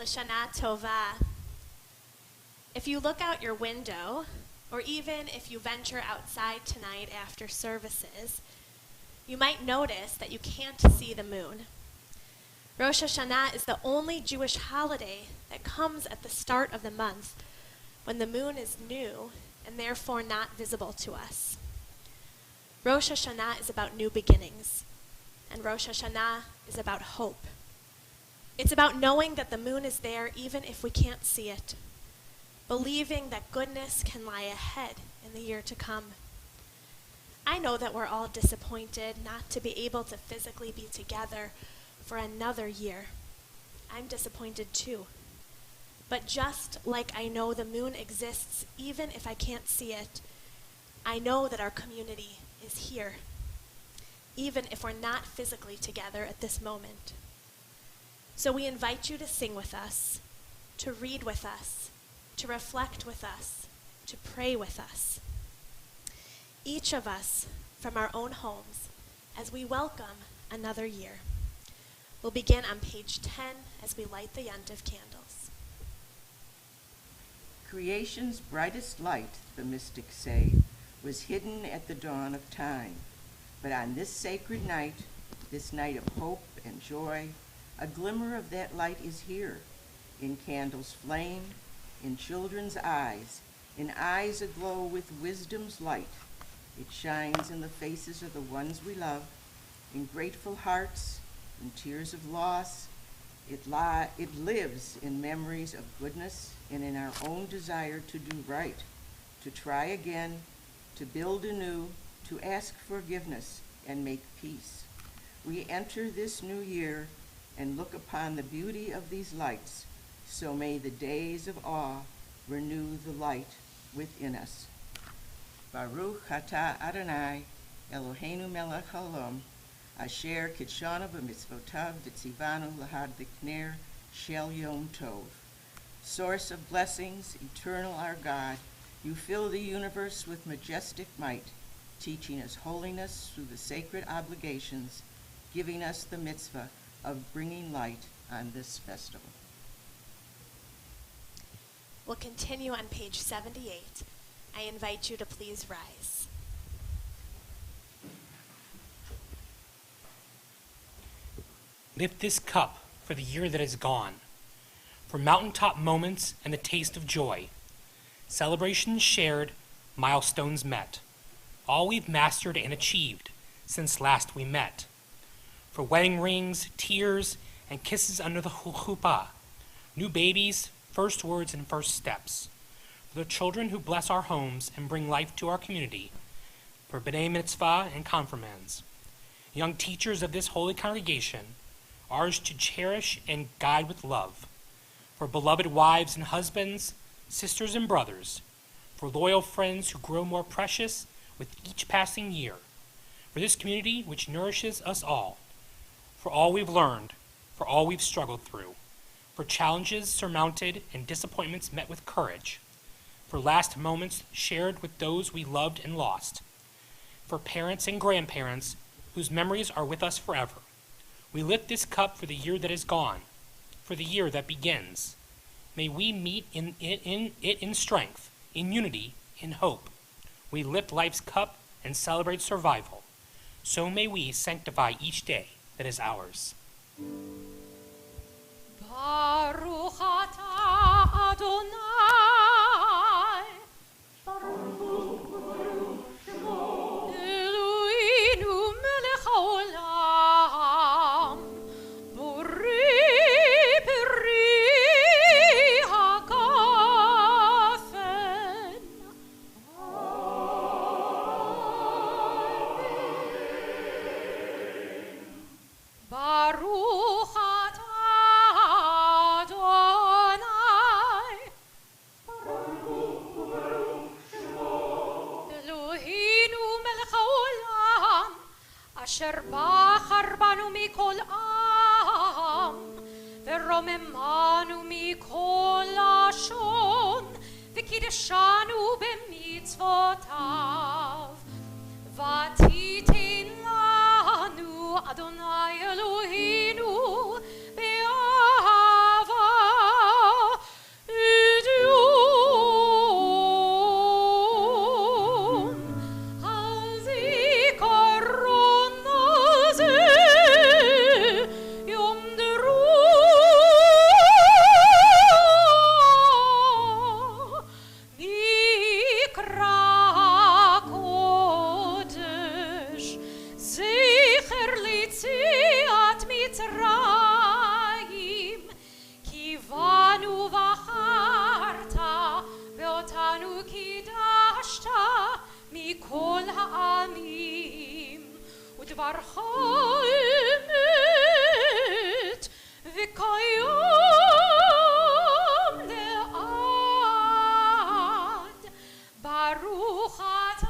L'Shana Tova. If you look out your window, or even if you venture outside tonight after services, you might notice that you can't see the moon. Rosh Hashanah is the only Jewish holiday that comes at the start of the month, when the moon is new and therefore not visible to us. Rosh Hashanah is about new beginnings, and Rosh Hashanah is about hope. It's about knowing that the moon is there even if we can't see it, believing that goodness can lie ahead in the year to come. I know that we're all disappointed not to be able to physically be together for another year. I'm disappointed too. But just like I know the moon exists even if I can't see it, I know that our community is here, even if we're not physically together at this moment. So we invite you to sing with us, to read with us, to reflect with us, to pray with us. Each of us from our own homes as we welcome another year. We'll begin on page 10 as we light the Yontif candles. Creation's brightest light, the mystics say, was hidden at the dawn of time. But on this sacred night, this night of hope and joy, a glimmer of that light is here, in candles' flame, in children's eyes, in eyes aglow with wisdom's light. It shines in the faces of the ones we love, in grateful hearts, in tears of loss. It lives in memories of goodness and in our own desire to do right, to try again, to build anew, to ask forgiveness and make peace. We enter this new year and look upon the beauty of these lights, so may the days of awe renew the light within us. Baruch atah Adonai, Eloheinu melech haolam, asher kitshanu b'mitzvotav v'tzivanu lahadlikner shel yom tov. Source of blessings, eternal our God, you fill the universe with majestic might, teaching us holiness through the sacred obligations, giving us the mitzvah of bringing light on this festival. We'll continue on page 78. I invite you to please rise. Lift this cup for the year that is gone, for mountaintop moments and the taste of joy, celebrations shared, milestones met, all we've mastered and achieved since last we met, for wedding rings, tears, and kisses under the chuppah, new babies, first words and first steps, for the children who bless our homes and bring life to our community, for b'nai mitzvah and confirmands, young teachers of this holy congregation, ours to cherish and guide with love, for beloved wives and husbands, sisters and brothers, for loyal friends who grow more precious with each passing year, for this community which nourishes us all, for all we've learned, for all we've struggled through, for challenges surmounted and disappointments met with courage, for last moments shared with those we loved and lost, for parents and grandparents whose memories are with us forever. We lift this cup for the year that is gone, for the year that begins. May we meet in it in strength, in unity, in hope. We lift life's cup and celebrate survival. So may we sanctify each day that is ours. Baruch atah Adonai. Baruch Shemo. Eloheinu melech haolam. Borei peri hagafen. Baruch atah Adonai. Baruch Shemo. Eloheinu melech haolam, asher bachar banu mikol am, ורוממנו מכל לשון, וקידשנו במצוותיו. ותיתן לנו אדוני אלוהינו באהבה מכל העמים, ודברך אמת וקיים לעד. ברוך אתה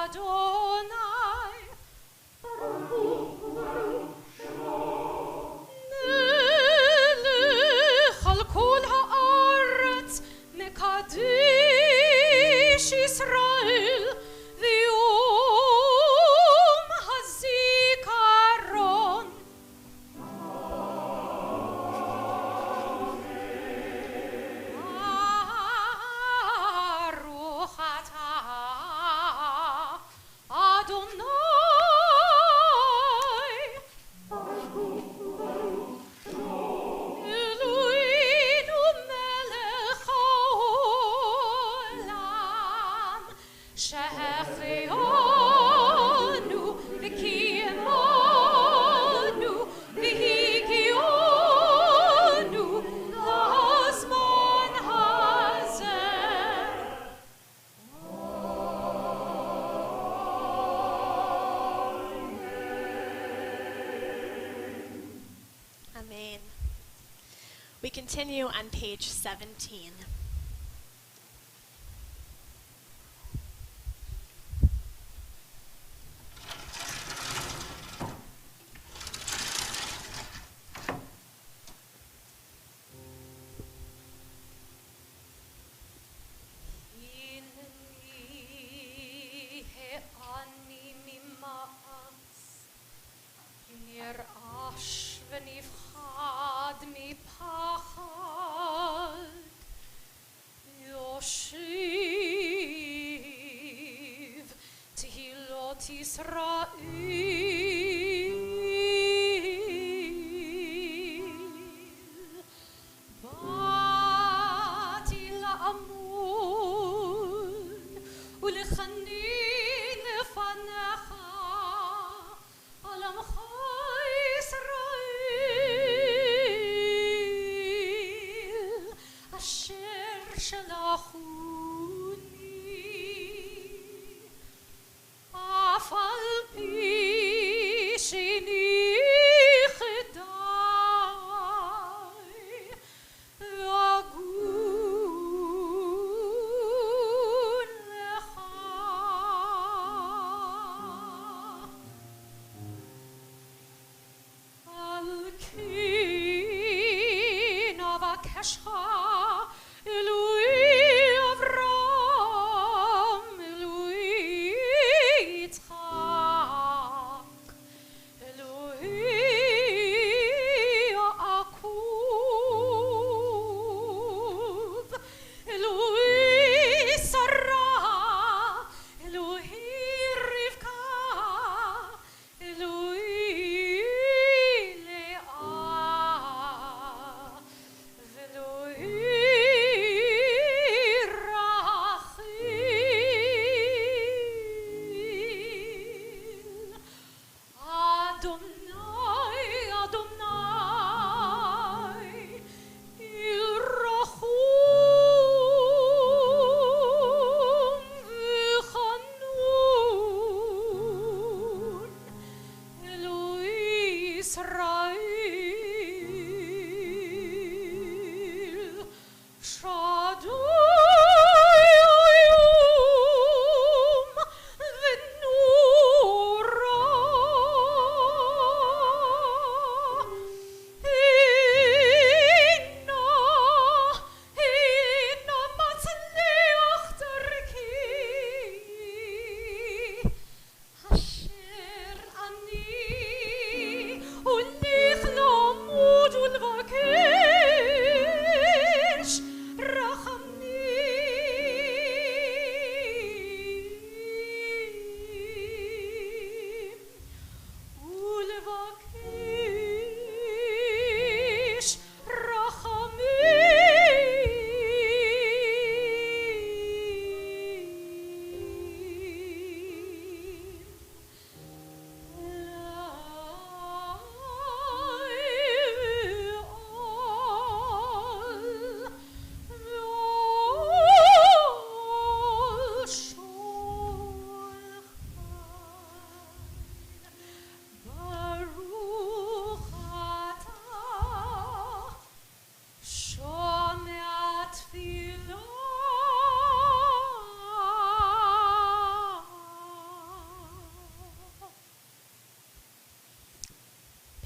אדוני, מלך על כל הארץ, מקדיש ישראל ויום הזיכרון. ברוך אתה אדוני, אלוהינו מלך העולם, שהחיינו וקיימנו והגיענו לזמן הזה. Amen. We continue on page 17. הנני העני ממעש, נרעש ונפחד מפחד, יושיב תהילות ישראל. באתי לעמוד ולחנין לפניך על עמך ישראל, אשר שלחוני. אף על פי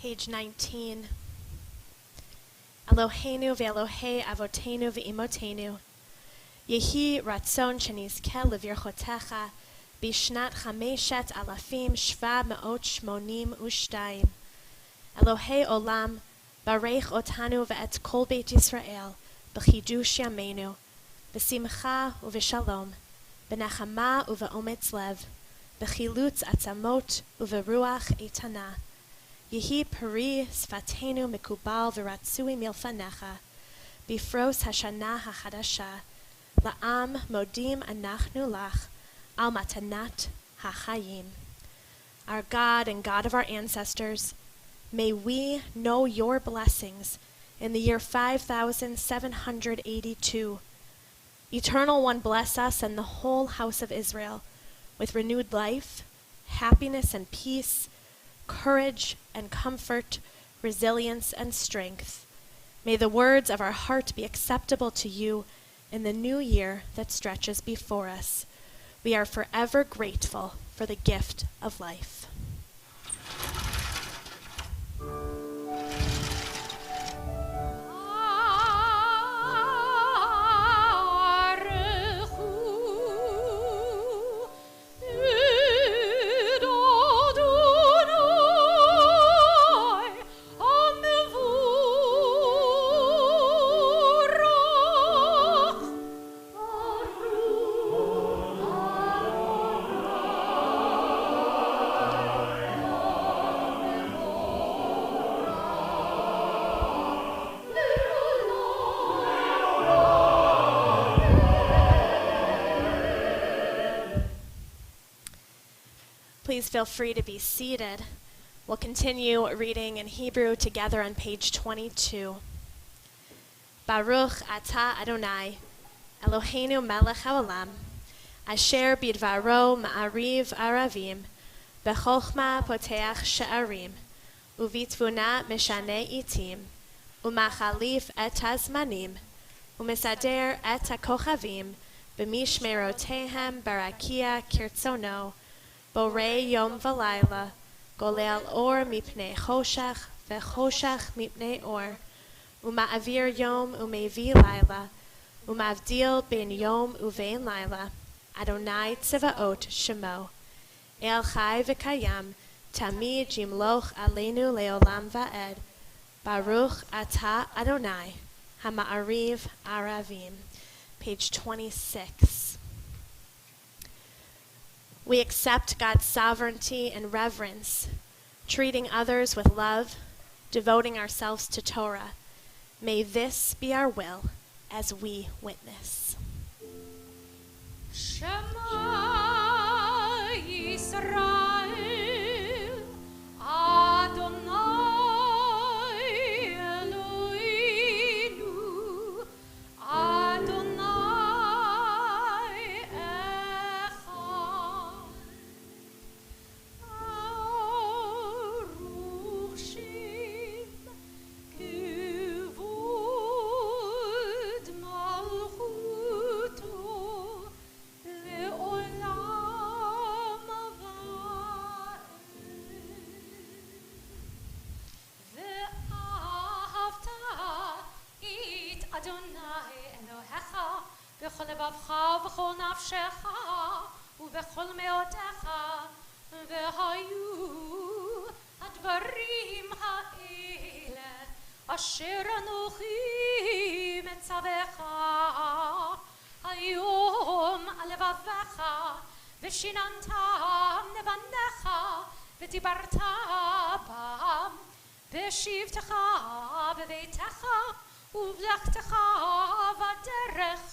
page 19. Eloheinu ve'Elohei avotenu ve'imotenu, Yehi ratzon shenizke levirchotecha, bishnat chameshet alafim shva me'ot shmonim u'shtayim. Elohei olam, barech otanu ve'et kol beit Yisrael, b'chidush yameinu, b'simcha u'v'shalom, b'nechama u've'ometz lev, b'chilutz atzamot u've'ruach eitana. Yehi peri sfatenu mikubal v'ratzui milfanecha, bifros Hashanah hachadasha, la'am modim anachnu lach, al matanat hachayim. Our God and God of our ancestors, may we know your blessings in the year 5782. Eternal One, bless us and the whole house of Israel with renewed life, happiness and peace, courage and comfort, resilience and strength. May the words of our heart be acceptable to you in the new year that stretches before us. We are forever grateful for the gift of life. Please feel free to be seated. We'll continue reading in Hebrew together on page 22. Baruch atah Adonai, Eloheinu melech haolam, asher bidvaro ma'ariv aravim, bechochma poteach she'arim, uvitvuna meshane itim, umachalif et hazmanim, umesader et hakochavim, b'mishmerotehem barakia kirtzono, Borei yom v'layla, golel or mipnei choshech, vechoshech mipnei or, uma'avir yom umevi layla, umavdil ben yom uvein layla, Adonai tzevaot shemo, El chai v'kayam, tamid jimloch aleinu leolam va'ed, Baruch atah Adonai, hama'ariv aravim. Page 26. We accept God's sovereignty and reverence, treating others with love, devoting ourselves to Torah. May this be our will as we witness. Shema Yisrael, Adonai Eloheinu, Adonai Echad. Baruch Shem Kivud Malchuto Le'olam va'ed. Ve'ahavta it Adonai Elohecha b'chol lebavcha v'chol nafshecha u'b'chol me'otecha ve'hayu advarim ha'ele asher anochi metzavecha hayom alevavecha v'shinantam nevanecha v'dibarta bam v'shivtecha b'veitecha uvlachtecha v'derech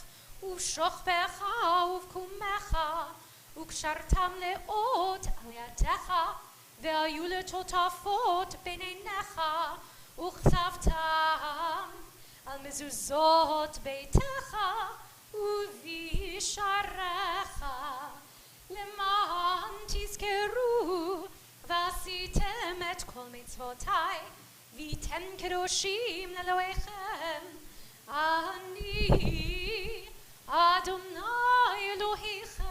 uv'shochbecha uv'kumecha וקשרתם לאות על ידיך והיו לטוטפות ביניך וכתבתם על מזוזות ביתך ובשעריך למען תזכרו ועשיתם את כל מצוותיי והייתם קדושים לאלוהיכם אני אדוני אלוהיכם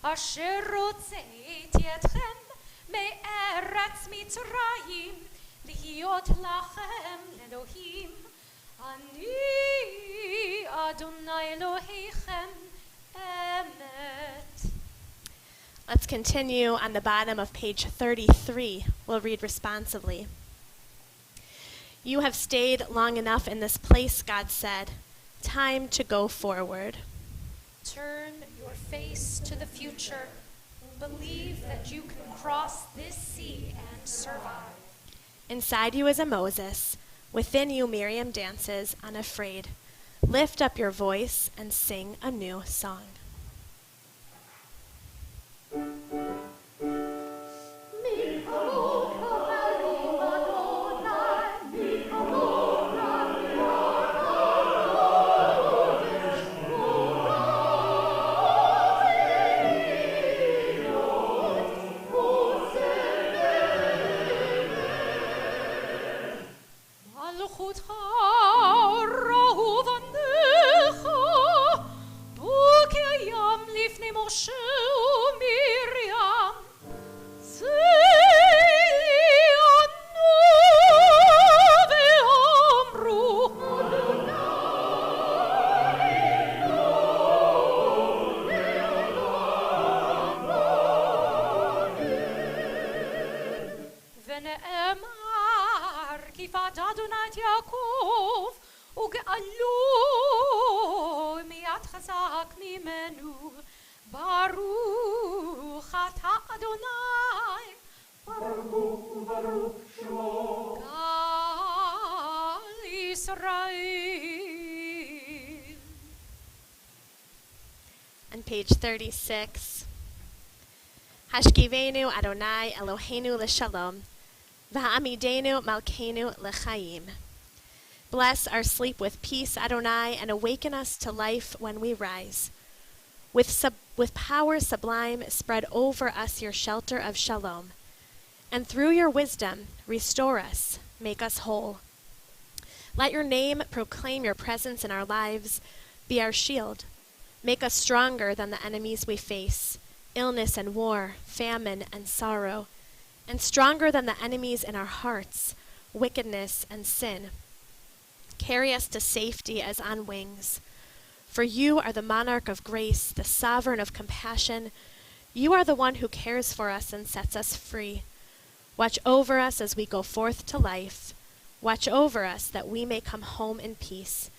אשר הוצאתי אתכם מארץ מצרים, להיות לכם לאלוהים. אני אדוני אלוהיכם אמת. Let's continue on the bottom of page 33. We'll read responsively. You have stayed long enough in this place, God said. Time to go forward. Turn your face to the future. Believe that you can cross this sea and survive. Inside you is a Moses. Within you Miriam dances, unafraid. Lift up your voice and sing a new song. On page 36, Hashkivenu Adonai Eloheinu l'shalom, v'ha'amidenu malkeinu l'chaim. Bless our sleep with peace, Adonai, and awaken us to life when we rise. With power sublime, spread over us your shelter of shalom. And through your wisdom, restore us, make us whole. Let your name proclaim your presence in our lives, be our shield. Make us stronger than the enemies we face, illness and war, famine and sorrow, and stronger than the enemies in our hearts, wickedness and sin. Carry us to safety as on wings. For you are the monarch of grace, the sovereign of compassion. You are the one who cares for us and sets us free. Watch over us as we go forth to life. Watch over us that we may come home in peace,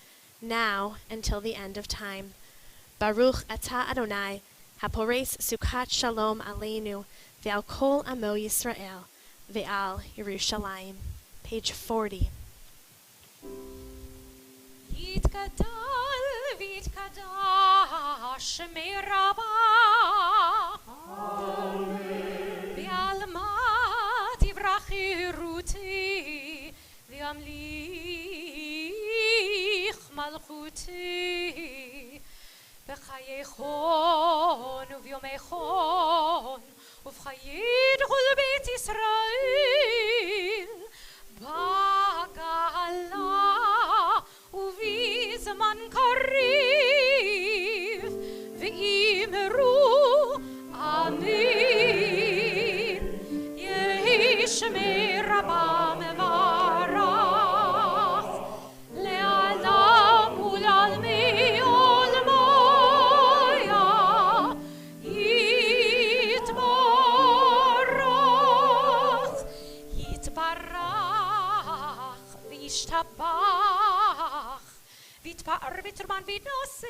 now until the end of time. Baruch atah Adonai, hapores sukat shalom aleinu, ve'al kol amo Yisrael, ve'al Yerushalayim. Page 40. יתגדל ויתקדש מרבה בעלמא תברח חירותי וימליך מלכותי בחיי חון וביומי חון ובחיי כל בית ישראל בגאלה ובזמן קריב ואמרו אמן ישמר רבה מברך לעולם ולעלמי עולמיה יתברך וישתבח ויתפאר ויתרמן ויתנשא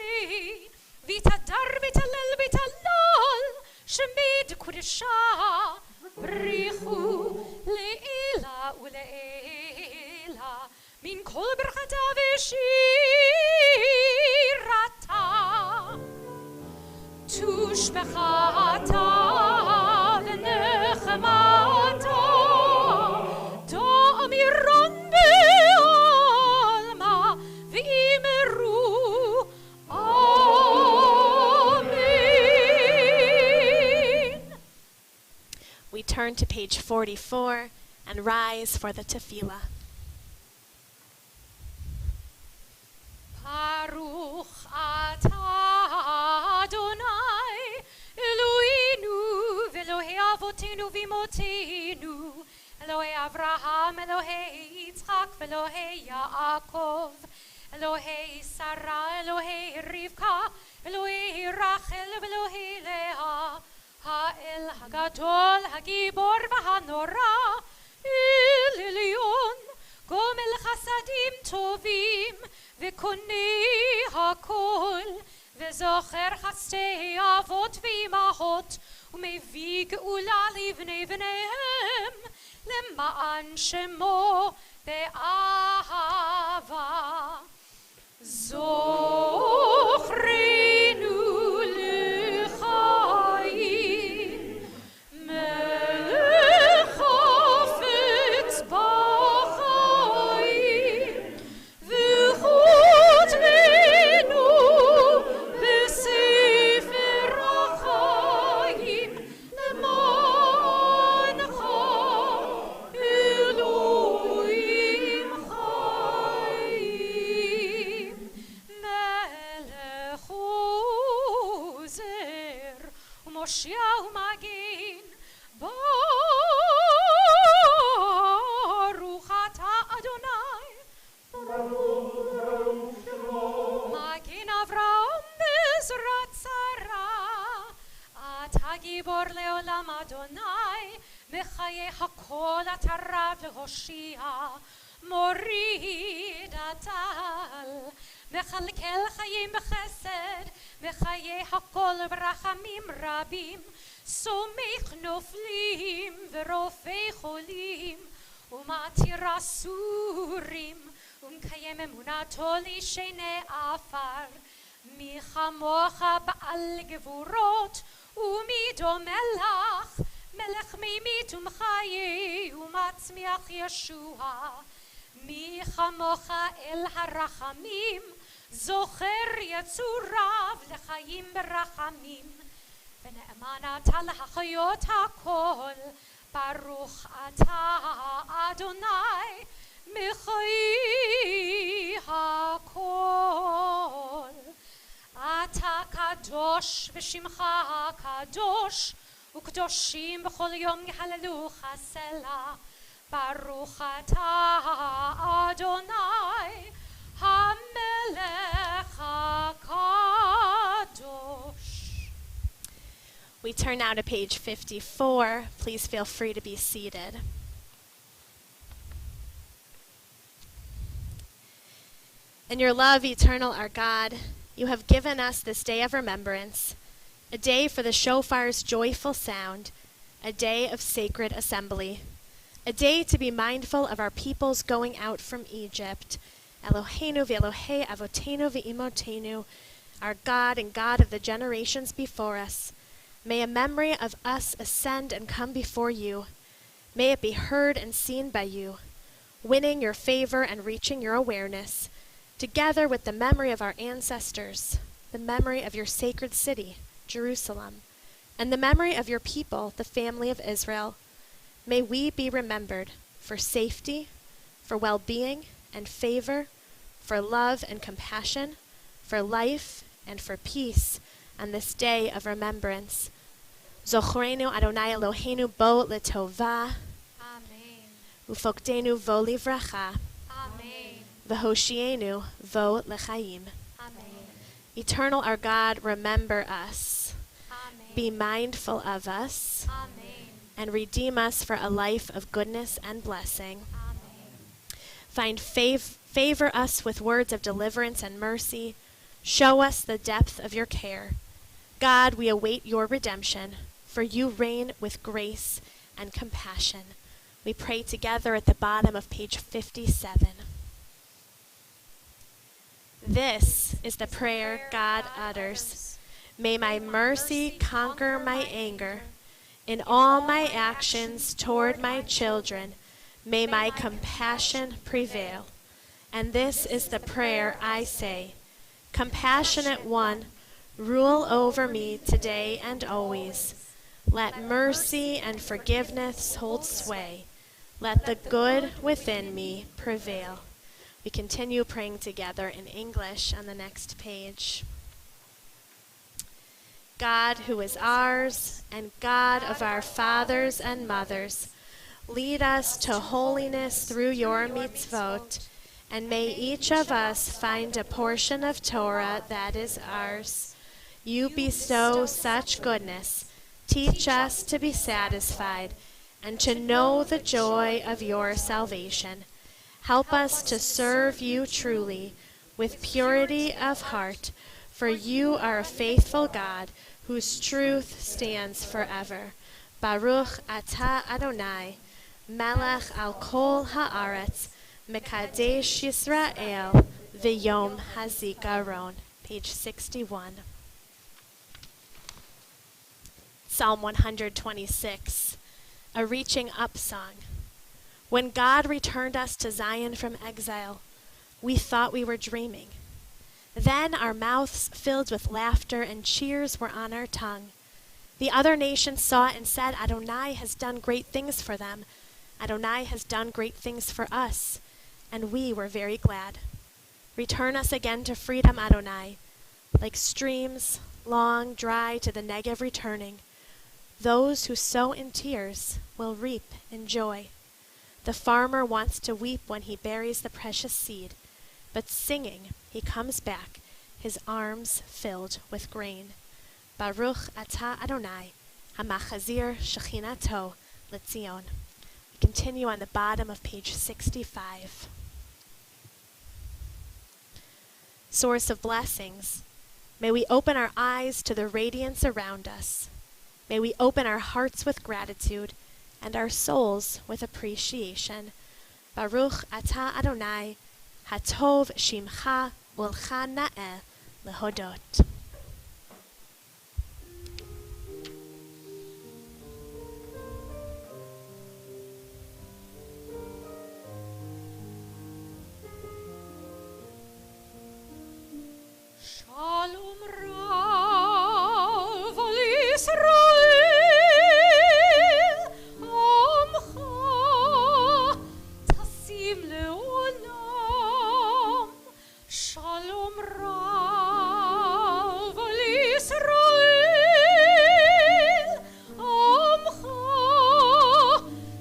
ויתהדר ויתהלל ויתהלל שמד קודשה בריחו לעילה ולעילה מן כל ברכתה ושירתה תושבחתה ונחמתה תאמירן בעלמא ואמרו amen. We turn to page 44 and rise for the tefillah. Baruch atah Adonai Eloheinu v'Elohei avot אבותינו ואמותינו, אלוהי אברהם, אלוהי יצחק ואלוהי יעקב, אלוהי שרה, אלוהי רבקה, אלוהי רחל ואלוהי לאה, האל הגדול, הגיבור והנורא, אל עליון, גומל חסדים טובים, וקונה הכל, וזוכר חסדי אבות ואימהות, ומביא גאולה לבני בניהם, למען שמו באהבה. זוכרנו לחיים, מלך חפץ בחיים, וכותבנו בספר החיים, למענך אלוהים חיים. מלך עוזר ומושיע ומגן, ברוך אתה אדוני, מגן אברהם בעזרת שרה, אתה גיבור לעולם אדוני, מחיי הכל אתה רב להושיע, מוריד הטל, מכלכל חיים בחסד, מחיי הכל ברחמים רבים, סומך נופלים ורופא חולים, ומתיר אסורים, ומקיים אמונתו לישני עפר. מי כמוך בעל גבורות, ומי דומה לך, מלך מימית ומחיה, ומצמיח ישוע. מי כמוך אל הרחמים, זוכר יצוריו לחיים ברחמים. ונאמן אתה להחיות הכל, ברוך אתה אדוני מחיי הכל. אתה קדוש ושמך הקדוש, וקדושים בכל יום יהללוך סלה. ברוך אתה אדוני המלך הקדוש. We turn now to page 54. Please feel free to be seated. In your love, eternal our God, you have given us this day of remembrance, a day for the shofar's joyful sound, a day of sacred assembly, a day to be mindful of our people's going out from Egypt. Eloheinu v'Elohei avotenu v'imotenu, our God and God of the generations before us. May a memory of us ascend and come before you. May it be heard and seen by you, winning your favor and reaching your awareness, together with the memory of our ancestors, the memory of your sacred city, Jerusalem, and the memory of your people, the family of Israel. May we be remembered for safety, for well-being and favor, for love and compassion, for life and for peace on this day of remembrance. Zochrenu Adonai Eloheinu bo l'tova, Amen. ufokdenu vo livracha, Amen. v'hoshienu vo l'chaim. Amen. Eternal our God, remember us, Amen. be mindful of us, Amen. and redeem us for a life of goodness and blessing. Amen. Find favor us with words of deliverance and mercy. Show us the depth of your care. God, we await your redemption, for you reign with grace and compassion. We pray together at the bottom of page 57. This is the prayer God utters. May my mercy conquer my anger. In all my actions toward my children, may my compassion prevail. And this is the prayer I say. Compassionate One, rule over me today and always. Let mercy and forgiveness hold sway. Let the good within me prevail. We continue praying together in English on the next page. God who is ours and God of our fathers and mothers, lead us to holiness through your mitzvot, and may each of us find a portion of Torah that is ours. You bestow such goodness. Teach us to be satisfied and to know the joy of your salvation. Help us to serve you truly with purity of heart, for you are a faithful God whose truth stands forever. Baruch atah Adonai, melech al kol haaretz, mekadesh Yisrael, v'yom hazikaron. Page 61. Psalm 126, a reaching up song. When God returned us to Zion from exile, we thought we were dreaming. Then our mouths filled with laughter and cheers were on our tongue. The other nations saw it and said, Adonai has done great things for them. Adonai has done great things for us. And we were very glad. Return us again to freedom, Adonai, like streams, long, dry to the Negev returning. Those who sow in tears will reap in joy. The farmer wants to weep when he buries the precious seed, but singing he comes back, his arms filled with grain. Baruch atah Adonai, hamachazir shechinato l'tzion. We continue on the bottom of page 65. Source of blessings, may we open our eyes to the radiance around us. May we open our hearts with gratitude and our souls with appreciation. Baruch atah Adonai, hatov shimcha ulcha na'eh lehodot. Shalom Rav al Yisrael, Amcha tasim leolam. Shalom Rav al Yisrael, Amcha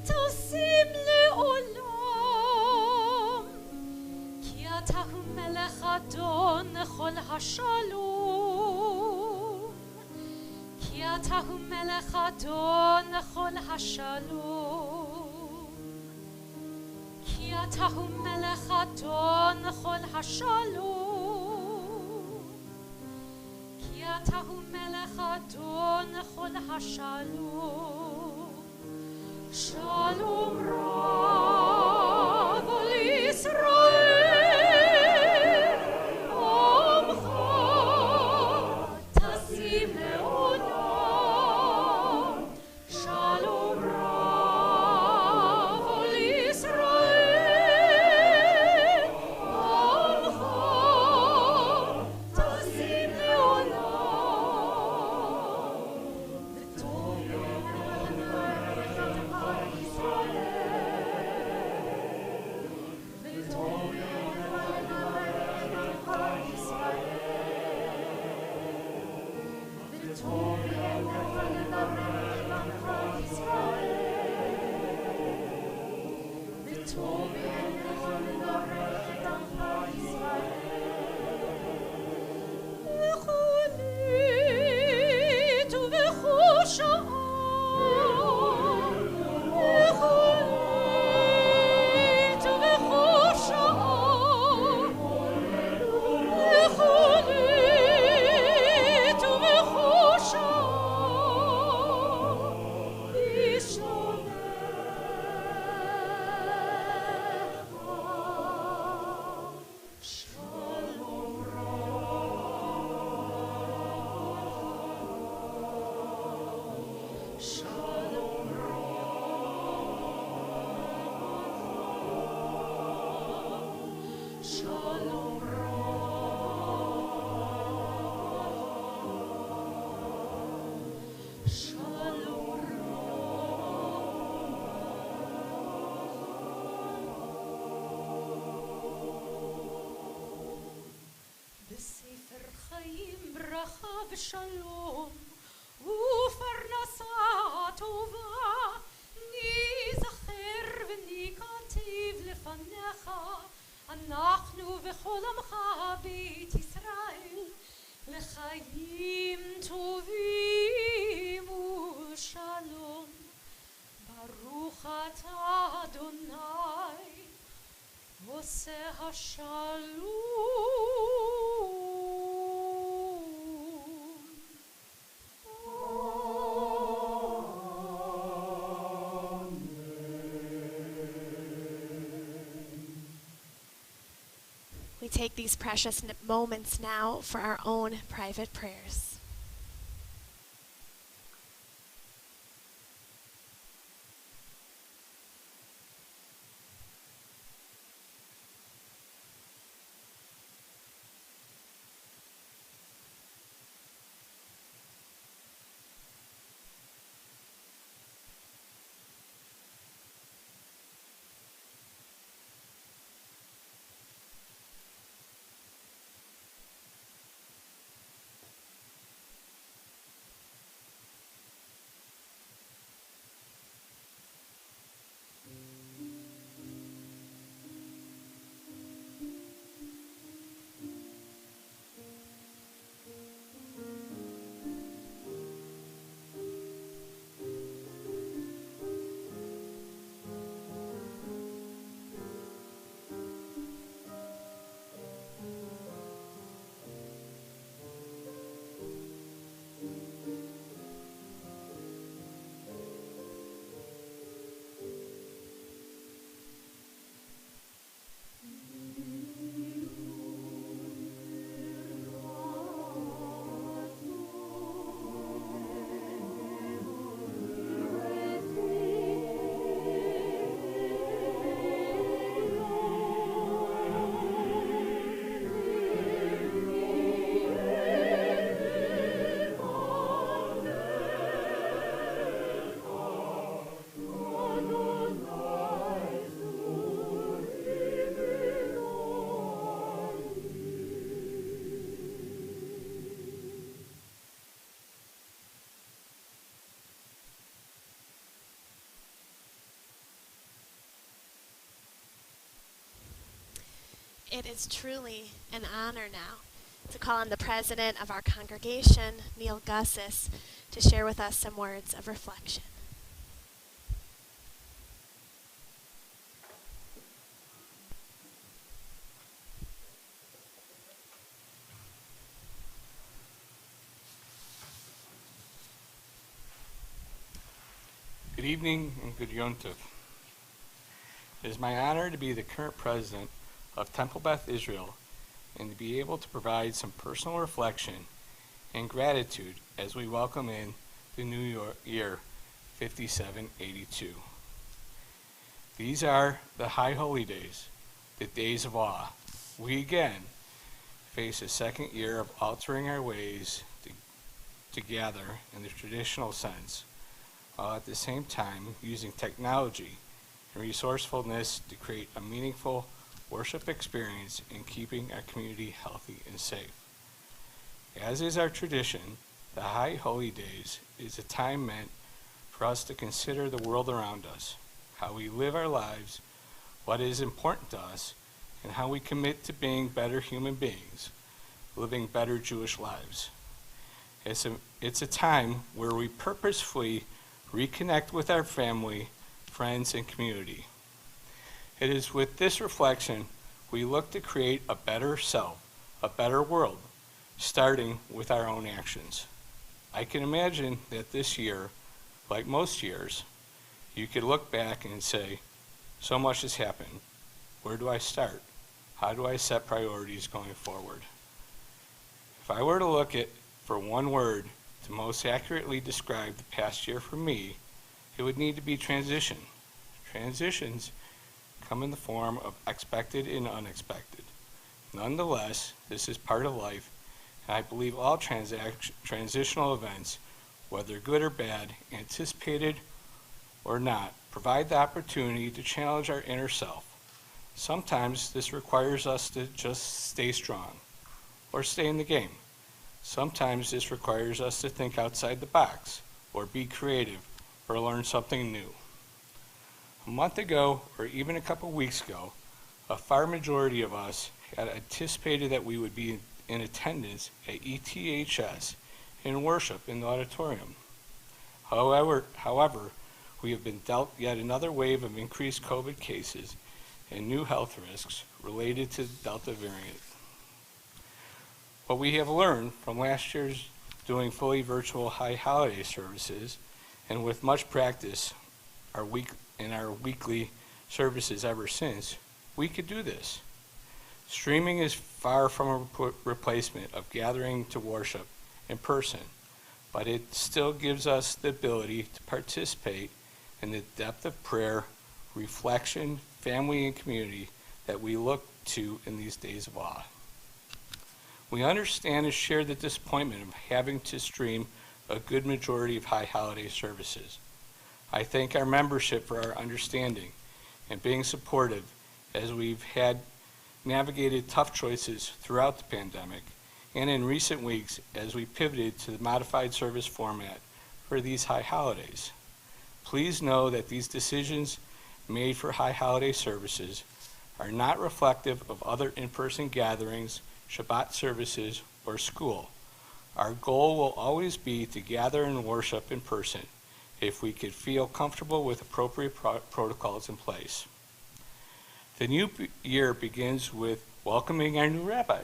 tasim leolam. Ki atahu melech adon chol hashalom. Ki atahu melech adon chol hashalom. Ki atahu melech adon chol hashalom. Ki atahu melech adon chol hashalom. Shalom Rav al Yisrael. שלום ופרנסה טובה ניזכר וניכתב לפניך אנחנו וכל עמך בית ישראל לחיים טובים ושלום ברוך אתה אדוני עושה השלום. We take these precious moments now for our own private prayers. It is truly an honor now to call on the president of our congregation, Neil Gussis, to share with us some words of reflection. Good evening and good yontif. It is my honor to be the current president of Temple Beth Israel and to be able to provide some personal reflection and gratitude as we welcome in the new year 5782. These are the high holy days, the days of awe. We again face a second year of altering our ways to gather in the traditional sense, while at the same time using technology and resourcefulness to create a meaningful worship experience in keeping our community healthy and safe. As is our tradition, the High Holy Days is a time meant for us to consider the world around us, how we live our lives, what is important to us, and how we commit to being better human beings, living better Jewish lives. It's a time where we purposefully reconnect with our family, friends, and community. It is with this reflection we look to create a better self, a better world, starting with our own actions. I can imagine that this year, like most years, you could look back and say, so much has happened. Where do I start? How do I set priorities going forward? If I were to look at, for one word, to most accurately describe the past year for me, it would need to be transition. Transitions come in the form of expected and unexpected. Nonetheless, this is part of life, and I believe all transitional events, whether good or bad, anticipated or not, provide the opportunity to challenge our inner self. Sometimes this requires us to just stay strong or stay in the game. Sometimes this requires us to think outside the box, or be creative, or learn something new. A month ago, or even a couple weeks ago, a far majority of us had anticipated that we would be in attendance at ETHS in worship in the auditorium. However, we have been dealt yet another wave of increased COVID cases and new health risks related to the Delta variant. What we have learned from last year's doing fully virtual high holiday services, and with much practice in our weekly services ever since, we could do this. Streaming is far from a replacement of gathering to worship in person, but it still gives us the ability to participate in the depth of prayer, reflection, family, and community that we look to in these days of awe. We understand and share the disappointment of having to stream a good majority of high holiday services. I thank our membership for our understanding and being supportive as we've had navigated tough choices throughout the pandemic, and in recent weeks as we pivoted to the modified service format for these high holidays. Please know that these decisions made for high holiday services are not reflective of other in-person gatherings, Shabbat services, or school. Our goal will always be to gather and worship in person if we could feel comfortable with appropriate protocols in place. The new year begins with welcoming our new rabbi.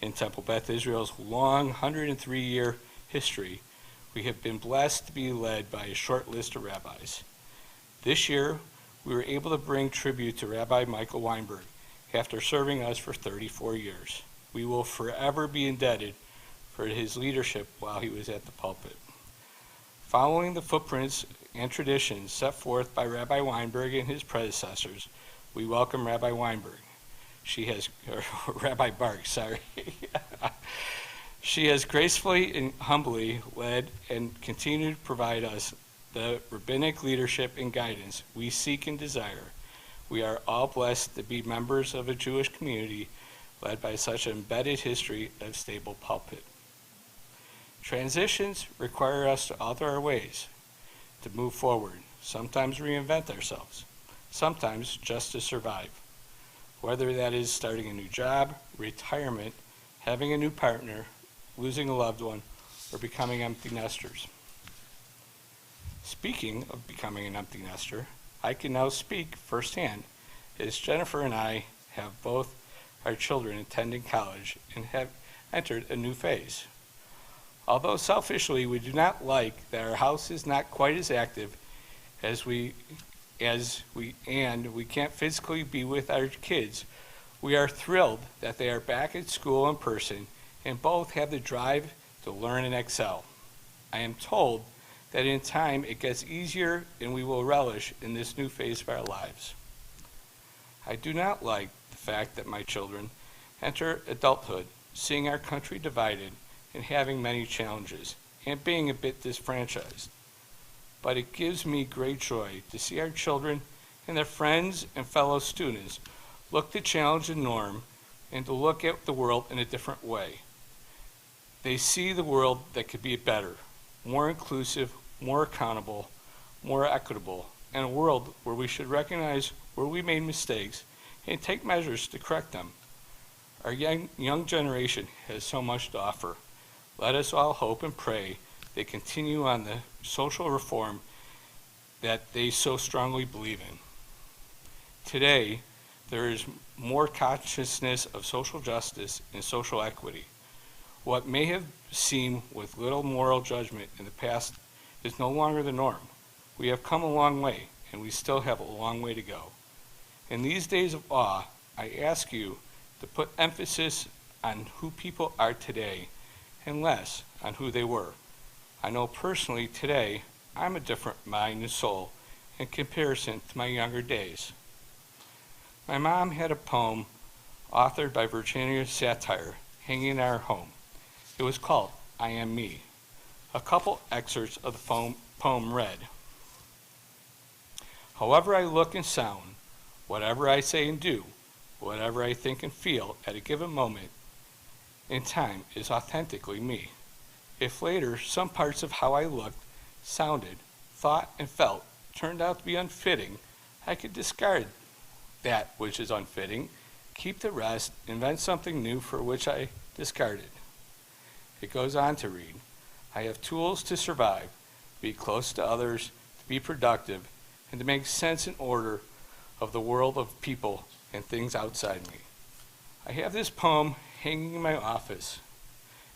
In Temple Beth Israel's long 103-year history, we have been blessed to be led by a short list of rabbis. This year, we were able to bring tribute to Rabbi Michael Weinberg after serving us for 34 years. We will forever be indebted for his leadership while he was at the pulpit. Following the footprints and traditions set forth by Rabbi Weinberg and his predecessors, we welcome Rabbi Weinberg. Rabbi Bark, sorry. She has gracefully and humbly led and continued to provide us the rabbinic leadership and guidance we seek and desire. We are all blessed to be members of a Jewish community led by such an embedded history of stable pulpit. Transitions require us to alter our ways, to move forward, sometimes reinvent ourselves, sometimes just to survive. Whether that is starting a new job, retirement, having a new partner, losing a loved one, or becoming empty nesters. Speaking of becoming an empty nester, I can now speak firsthand as Jennifer and I have both our children attending college and have entered a new phase. Although selfishly we do not like that our house is not quite as active as we can't physically be with our kids, we are thrilled that they are back at school in person and both have the drive to learn and excel. I am told that in time it gets easier and we will relish in this new phase of our lives. I do not like the fact that my children enter adulthood seeing our country divided and having many challenges and being a bit disfranchised. But it gives me great joy to see our children and their friends and fellow students look to challenge the norm and to look at the world in a different way. They see the world that could be better, more inclusive, more accountable, more equitable, and a world where we should recognize where we made mistakes and take measures to correct them. Our young generation has so much to offer. Let us all hope and pray they continue on the social reform that they so strongly believe in. Today, there is more consciousness of social justice and social equity. What may have seemed with little moral judgment in the past is no longer the norm. We have come a long way, and we still have a long way to go. In these days of awe, I ask you to put emphasis on who people are today and less on who they were. I know personally today I'm a different mind and soul in comparison to my younger days. My mom had a poem authored by Virginia Satir hanging in our home. It was called I Am Me. A couple excerpts of the poem read, "However I look and sound, whatever I say and do, whatever I think and feel at a given moment, in time is authentically me. If later some parts of how I looked, sounded, thought, and felt turned out to be unfitting, I could discard that which is unfitting, keep the rest, invent something new for which I discarded. It goes on to read, I have tools to survive, be close to others, to be productive, and to make sense and order of the world of people and things outside me. I have this poem hanging in my office.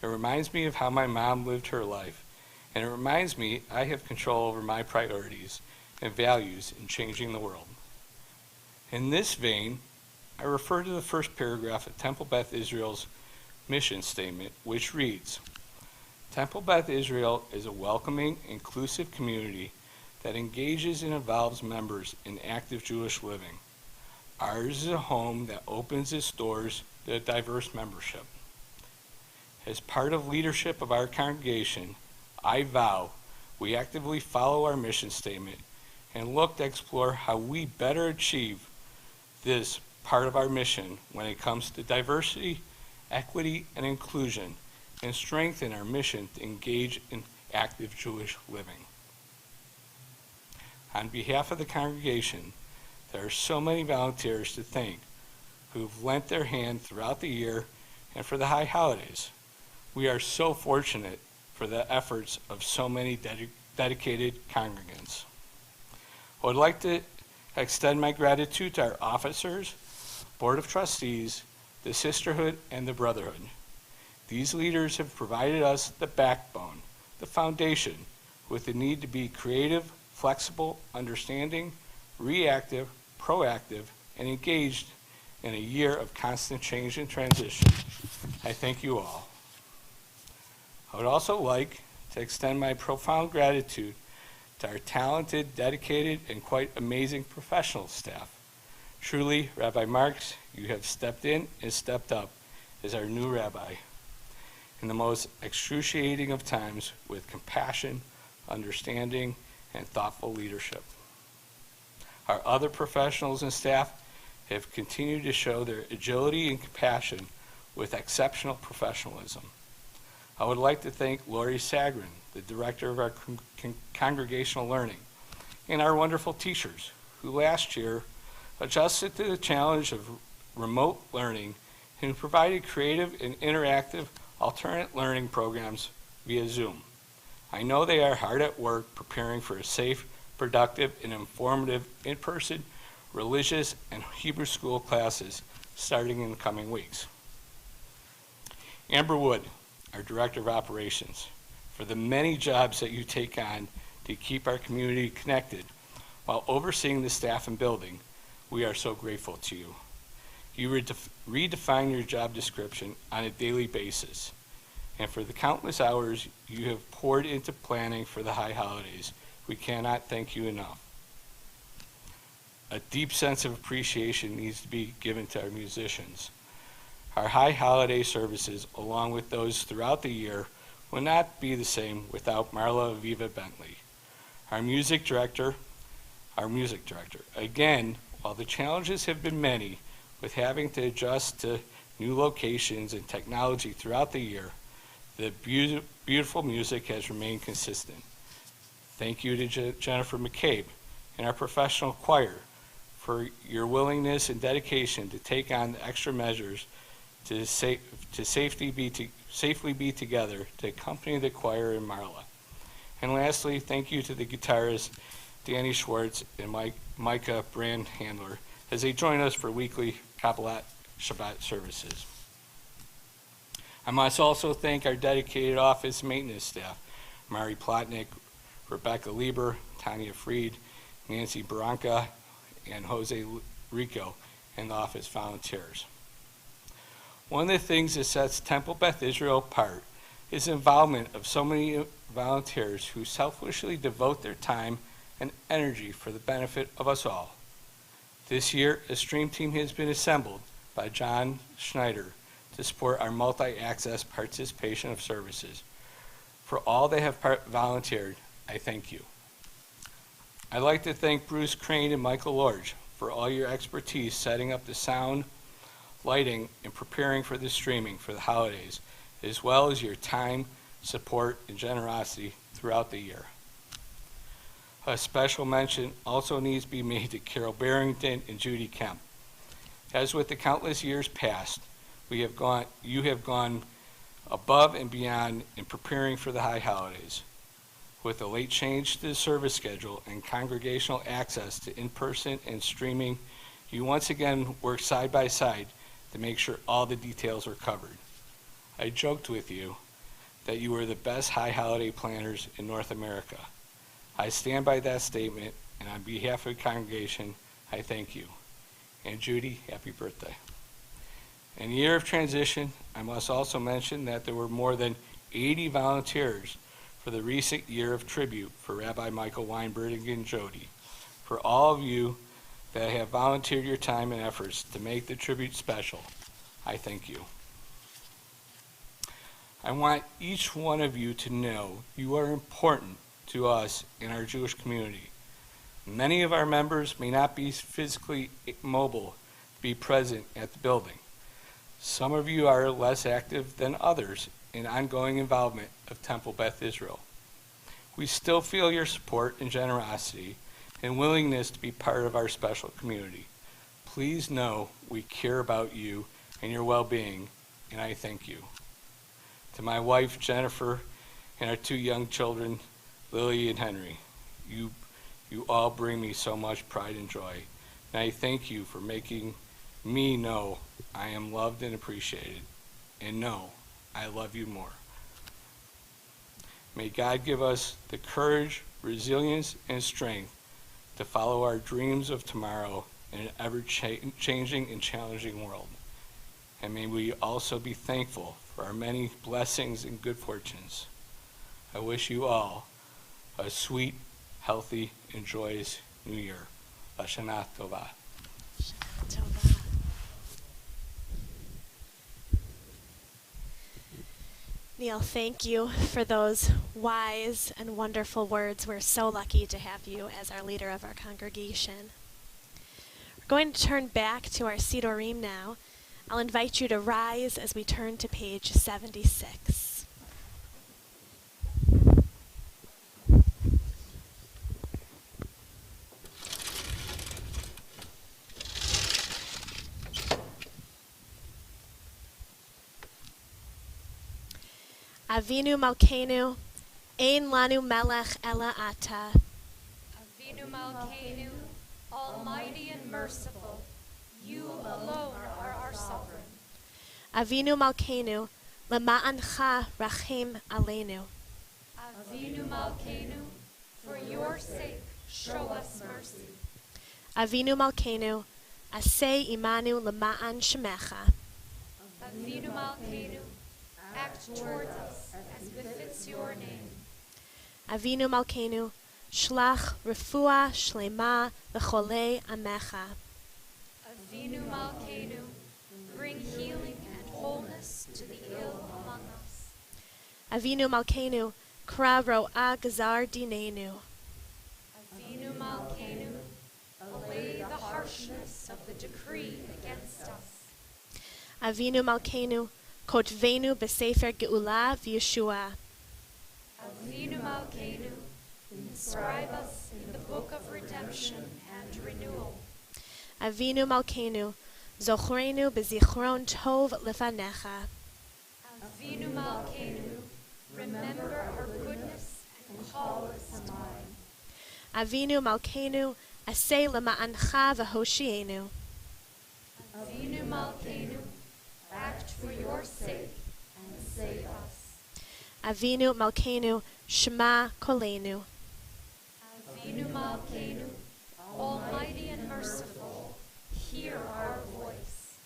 It reminds me of how my mom lived her life, and it reminds me I have control over my priorities and values in changing the world. In this vein, I refer to the first paragraph of Temple Beth Israel's mission statement, which reads, Temple Beth Israel is a welcoming, inclusive community that engages and involves members in active Jewish living. Ours is a home that opens its doors to a diverse membership. As part of leadership of our congregation, I vow we actively follow our mission statement and look to explore how we better achieve this part of our mission when it comes to diversity, equity, and inclusion, and strengthen our mission to engage in active Jewish living. On behalf of the congregation, there are so many volunteers to thank who've lent their hand throughout the year and for the high holidays. We are so fortunate for the efforts of so many dedicated congregants. I would like to extend my gratitude to our officers, Board of Trustees, the Sisterhood, and the Brotherhood. These leaders have provided us the backbone, the foundation, with the need to be creative, flexible, understanding, reactive, proactive, and engaged in a year of constant change and transition. I thank you all. I would also like to extend my profound gratitude to our talented, dedicated, and quite amazing professional staff. Truly, Rabbi Marks, you have stepped in and stepped up as our new rabbi in the most excruciating of times with compassion, understanding, and thoughtful leadership. Our other professionals and staff have continued to show their agility and compassion with exceptional professionalism. I would like to thank Lori Sagrin, the director of our Congregational Learning, and our wonderful teachers who last year adjusted to the challenge of remote learning and provided creative and interactive alternate learning programs via Zoom. I know they are hard at work preparing for a safe, productive, and informative in-person religious and Hebrew school classes starting in the coming weeks. Amber Wood, our Director of Operations, for the many jobs that you take on to keep our community connected while overseeing the staff and building, we are so grateful to you. You redefine your job description on a daily basis, and for the countless hours you have poured into planning for the high holidays, we cannot thank you enough. A deep sense of appreciation needs to be given to our musicians. Our high holiday services, along with those throughout the year, will not be the same without Marla Aviva Bentley, our music director. Again, while the challenges have been many with having to adjust to new locations and technology throughout the year, the beautiful music has remained consistent. Thank you to Jennifer McCabe and our professional choir for your willingness and dedication to take on the extra measures to safely be together to accompany the choir in Marla. And lastly, thank you to the guitarists Danny Schwartz and Micah Brand Handler as they join us for weekly Kabbalat Shabbat services. I must also thank our dedicated office maintenance staff, Mari Plotnick, Rebecca Lieber, Tanya Freed, Nancy Baranca, and Jose Rico, and the office volunteers. One of the things that sets Temple Beth Israel apart is the involvement of so many volunteers who selflessly devote their time and energy for the benefit of us all. This year, a stream team has been assembled by John Schneider to support our multi-access participation of services. For all they have volunteered, I thank you. I'd like to thank Bruce Crane and Michael Lorge for all your expertise setting up the sound, lighting, and preparing for the streaming for the holidays, as well as your time, support, and generosity throughout the year. A special mention also needs to be made to Carol Barrington and Judy Kemp. As with the countless years past, you have gone above and beyond in preparing for the high holidays. With a late change to the service schedule and congregational access to in-person and streaming, you once again worked side by side to make sure all the details are covered. I joked with you that you were the best high holiday planners in North America. I stand by that statement, and on behalf of the congregation, I thank you. And Judy, happy birthday. In the year of transition, I must also mention that there were more than 80 volunteers for the recent year of tribute for Rabbi Michael Weinberg and Jody. For all of you that have volunteered your time and efforts to make the tribute special, I thank you. I want each one of you to know you are important to us in our Jewish community. Many of our members may not be physically mobile to be present at the building. Some of you are less active than others in ongoing involvement of Temple Beth Israel. We still feel your support and generosity and willingness to be part of our special community. Please know we care about you and your well-being, and I thank you. To my wife, Jennifer, and our 2 young children, Lily and Henry, you all bring me so much pride and joy, and I thank you for making me know I am loved and appreciated, and know I love you more. May God give us the courage, resilience, and strength to follow our dreams of tomorrow in an ever-changing and challenging world. And may we also be thankful for our many blessings and good fortunes. I wish you all a sweet, healthy, and joyous New Year. Hashanah Tova. Neil, thank you for those wise and wonderful words. We're so lucky to have you as our leader of our congregation. We're going to turn back to our Sidorim now. I'll invite you to rise as we turn to page 76. Avinu Malkeinu, Ein Lanu Melech Ela Ata. Avinu Malkeinu, almighty and merciful, you alone are our sovereign. Avinu Malkeinu, Lema'ancha Rachim Aleinu. Avinu Malkeinu, for your sake, show us mercy. Avinu Malkeinu, Aseh Imanu Lema'an Shemecha. Avinu Malkeinu, act towards us as befits your name. Avinu Malkeinu, Shlach Refuah Shlema L'Cholei Amecha. Avinu Malkeinu, bring healing and wholeness to the ill among us. Avinu Malkeinu, Kra Ro'ah Gazar Dinenu. Avinu Malkeinu, allay the harshness of the decree against us. Avinu Malkeinu, Kotvenu B'Sefer Geula V'Yeshua. Avinu Malkeinu, inscribe us in the book of redemption and renewal. Avinu Malkeinu, Zochrenu B'Zichron Tov Lefanecha. Avinu Malkeinu, remember our goodness and call us to mind. Avinu Malkeinu, Aseh Lema'ancha V'Hoshienu. Avinu Malkeinu, act for your sake and save us. Avinu Malkeinu, Shema Kolenu. Avinu Malkeinu, almighty and merciful, hear our voice.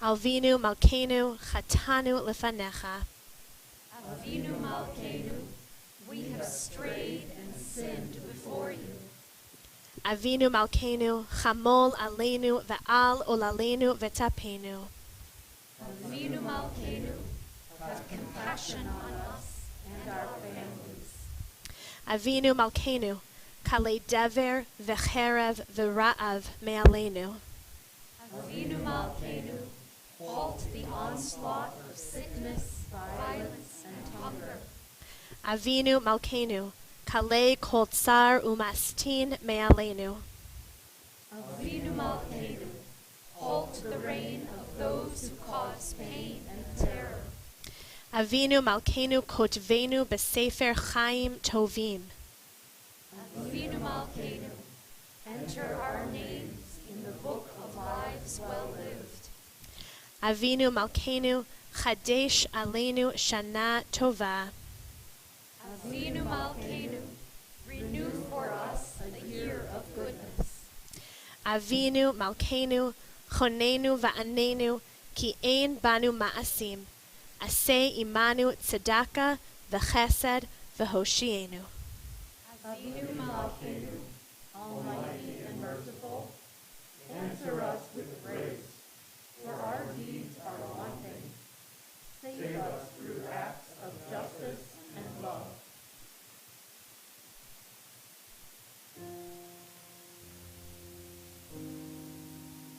Avinu Malkeinu, Chatanu Lefanecha. Avinu Malkeinu, we have strayed and sinned before you. Avinu Malkeinu, Chamol Aleinu Ve'al Olalenu V'Tapenu. Avinu Malkeinu, have compassion on us and our families. Avinu Malkeinu, Kalei Dever V'Cherev V'Ra'av Me'alenu. Avinu Malkeinu, halt the onslaught of sickness, violence, and hunger. Avinu Malkeinu, Kalei Kol Tsar Umastin Me'aleinu. Avinu Malkeinu, halt the reign of those who cause pain and terror. Avinu Malkeinu Kotvenu B'Sefer Chaim Tovim. Avinu Malkeinu, enter our names in the book of lives well lived. Avinu Malkeinu Chadesh Aleinu Shana Tova. Avinu Malkeinu, renew for us a year of goodness. Avinu Malkeinu Chonenu Va'anenu Ki Ein Banu Ma'asim. Aseh Imanu Tzedaka V'Chesed V'Hoshienu. Avinu Malkeinu, almighty and merciful, answer us with grace, for our deeds are wanting. Save us through acts of justice and love.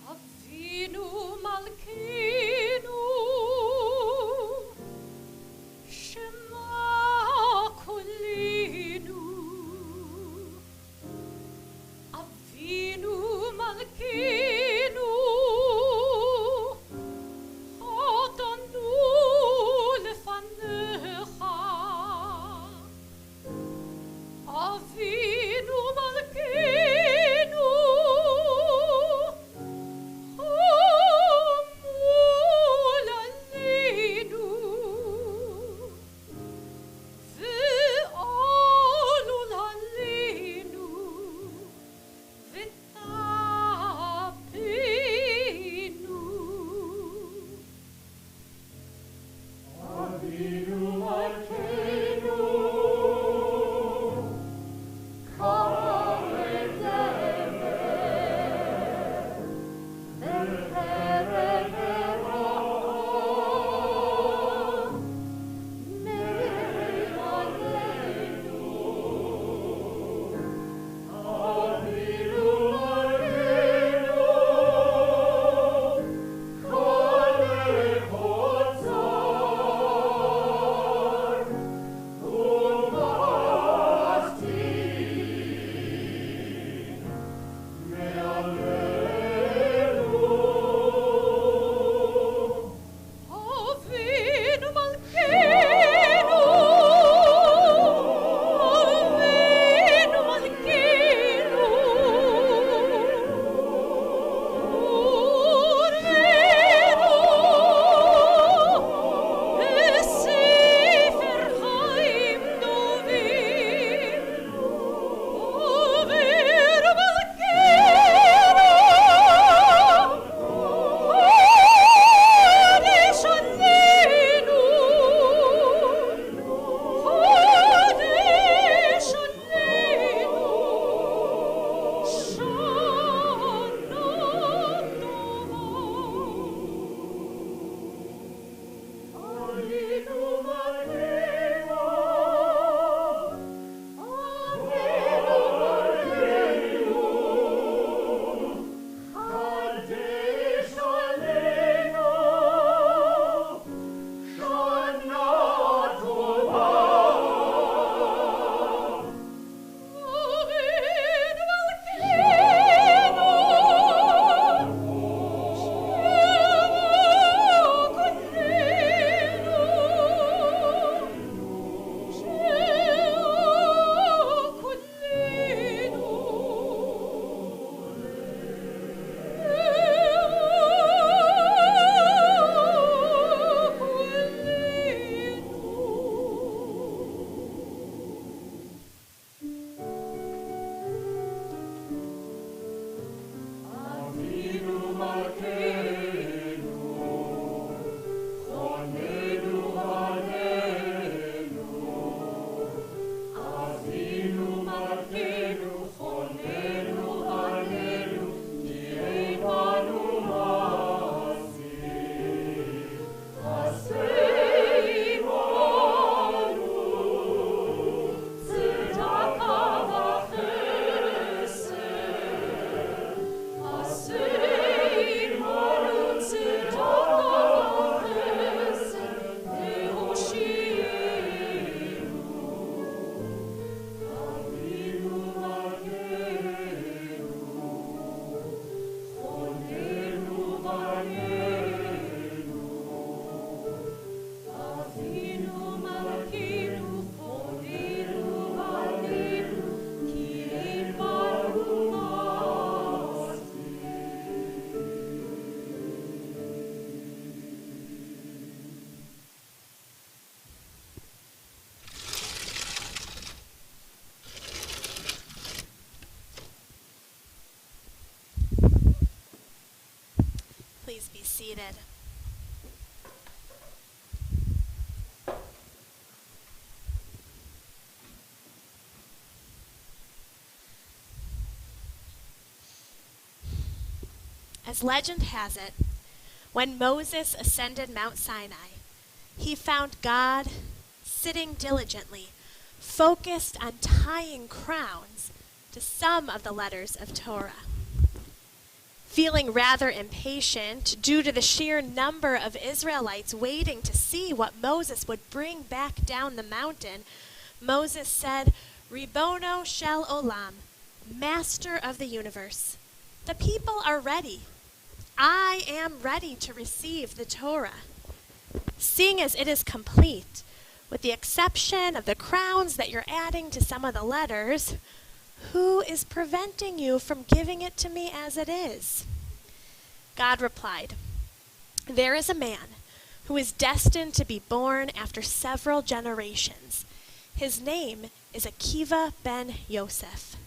Avinu Malkeinu, Shema Kolinu. Avinu Malkeinu, Hadanu Please be seated. As legend has it, when Moses ascended Mount Sinai, he found God sitting diligently, focused on tying crowns to some of the letters of Torah. Feeling rather impatient due to the sheer number of Israelites waiting to see what Moses would bring back down the mountain, Moses said, "Ribono shel olam, Master of the universe, the people are ready. I am ready to receive the Torah. Seeing as it is complete, with the exception of the crowns that you're adding to some of the letters, who is preventing you from giving it to me as it is?" God replied, "There is a man who is destined to be born after several generations. His name is Akiva ben Yosef.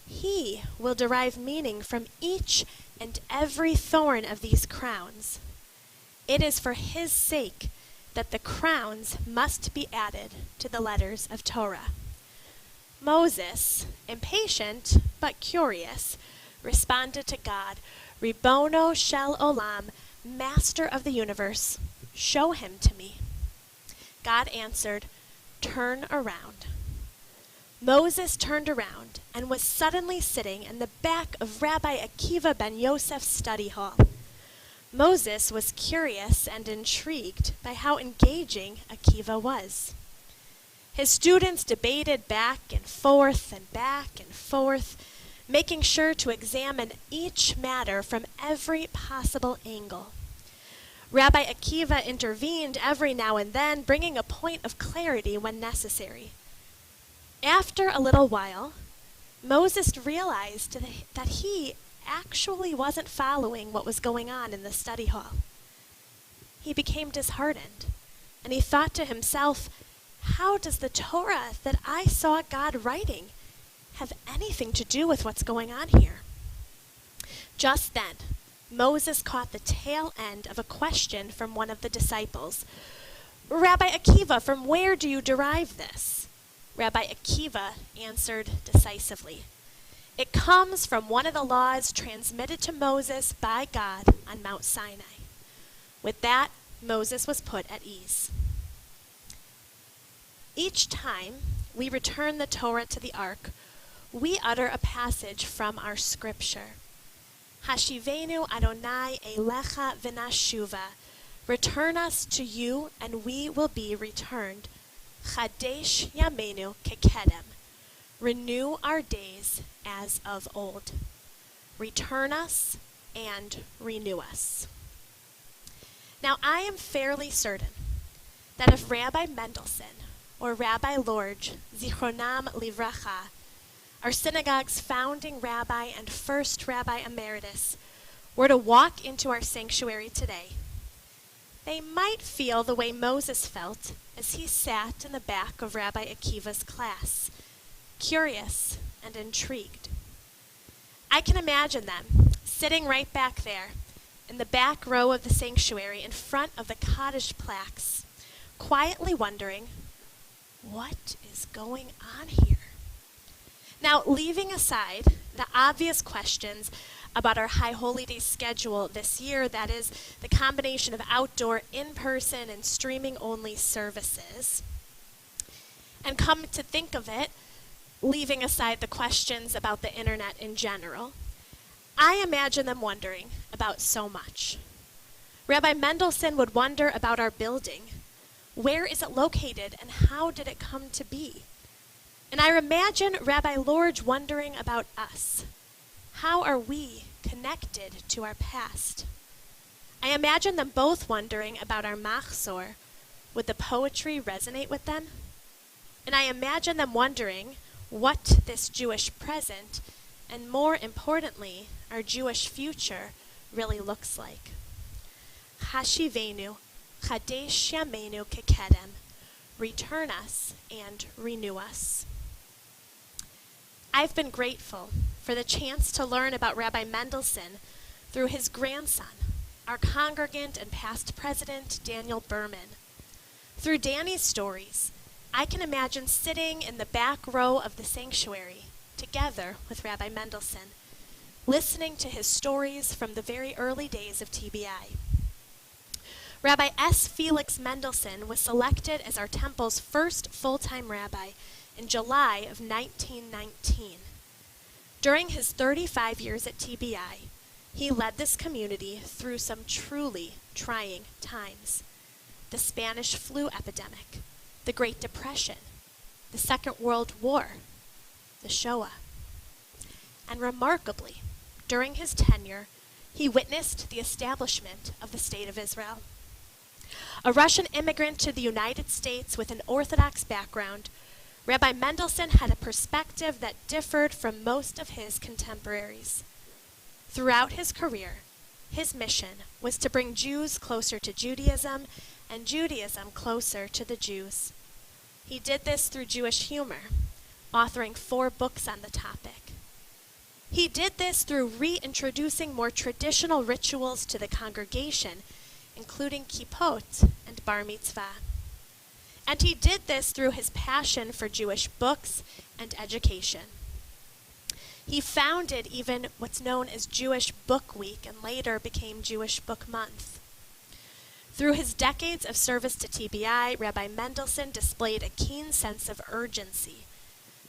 He will derive meaning from each and every thorn of these crowns. It is for his sake that the crowns must be added to the letters of Torah." Moses, impatient but curious, responded to God, "Ribono shel olam, Master of the universe, show him to me." God answered, "Turn around." Moses turned around and was suddenly sitting in the back of Rabbi Akiva ben Yosef's study hall. Moses was curious and intrigued by how engaging Akiva was. His students debated back and forth, making sure to examine each matter from every possible angle. Rabbi Akiva intervened every now and then, bringing a point of clarity when necessary. After a little while, Moses realized that he actually wasn't following what was going on in the study hall. He became disheartened, and he thought to himself, how does the Torah that I saw God writing have anything to do with what's going on here? Just then, Moses caught the tail end of a question from one of the disciples. "Rabbi Akiva, from where do you derive this?" Rabbi Akiva answered decisively, "It comes from one of the laws transmitted to Moses by God on Mount Sinai." With that, Moses was put at ease. Each time we return the Torah to the ark, we utter a passage from our scripture. Hashivenu Adonai elecha v'nashuva. Return us to you, and we will be returned. Chadesh yamenu kekedem. Renew our days as of old. Return us and renew us. Now, I am fairly certain that if Rabbi Mendelssohn or Rabbi Lorge, Zichronam Livracha, our synagogue's founding rabbi and first rabbi emeritus, were to walk into our sanctuary today, they might feel the way Moses felt as he sat in the back of Rabbi Akiva's class, curious and intrigued. I can imagine them sitting right back there in the back row of the sanctuary in front of the kaddish plaques, quietly wondering, what is going on here? Now, leaving aside the obvious questions about our High Holy Day schedule this year, that is, the combination of outdoor, in-person, and streaming-only services, and come to think of it, leaving aside the questions about the internet in general, I imagine them wondering about so much. Rabbi Mendelssohn would wonder about our building. Where is it located, and how did it come to be? And I imagine Rabbi Lorge wondering about us. How are we connected to our past? I imagine them both wondering about our machzor. Would the poetry resonate with them? And I imagine them wondering what this Jewish present, and more importantly, our Jewish future, really looks like. Hashivenu, Chadesh Yamenu Kekedem. Return us and renew us. I've been grateful for the chance to learn about Rabbi Mendelssohn through his grandson, our congregant and past president, Daniel Berman. Through Danny's stories, I can imagine sitting in the back row of the sanctuary together with Rabbi Mendelson, listening to his stories from the very early days of TBI. Rabbi S. Felix Mendelson was selected as our temple's first full-time rabbi in July of 1919. During his 35 years at TBI, he led this community through some truly trying times. The Spanish flu epidemic, the Great Depression, the Second World War, the Shoah. And remarkably, during his tenure, he witnessed the establishment of the State of Israel. A Russian immigrant to the United States with an Orthodox background, Rabbi Mendelson had a perspective that differed from most of his contemporaries. Throughout his career, his mission was to bring Jews closer to Judaism and Judaism closer to the Jews. He did this through Jewish humor, authoring 4 books on the topic. He did this through reintroducing more traditional rituals to the congregation, including kippot and bar mitzvah. And he did this through his passion for Jewish books and education. He founded even what's known as Jewish Book Week and later became Jewish Book Month. Through his decades of service to TBI, Rabbi Mendelson displayed a keen sense of urgency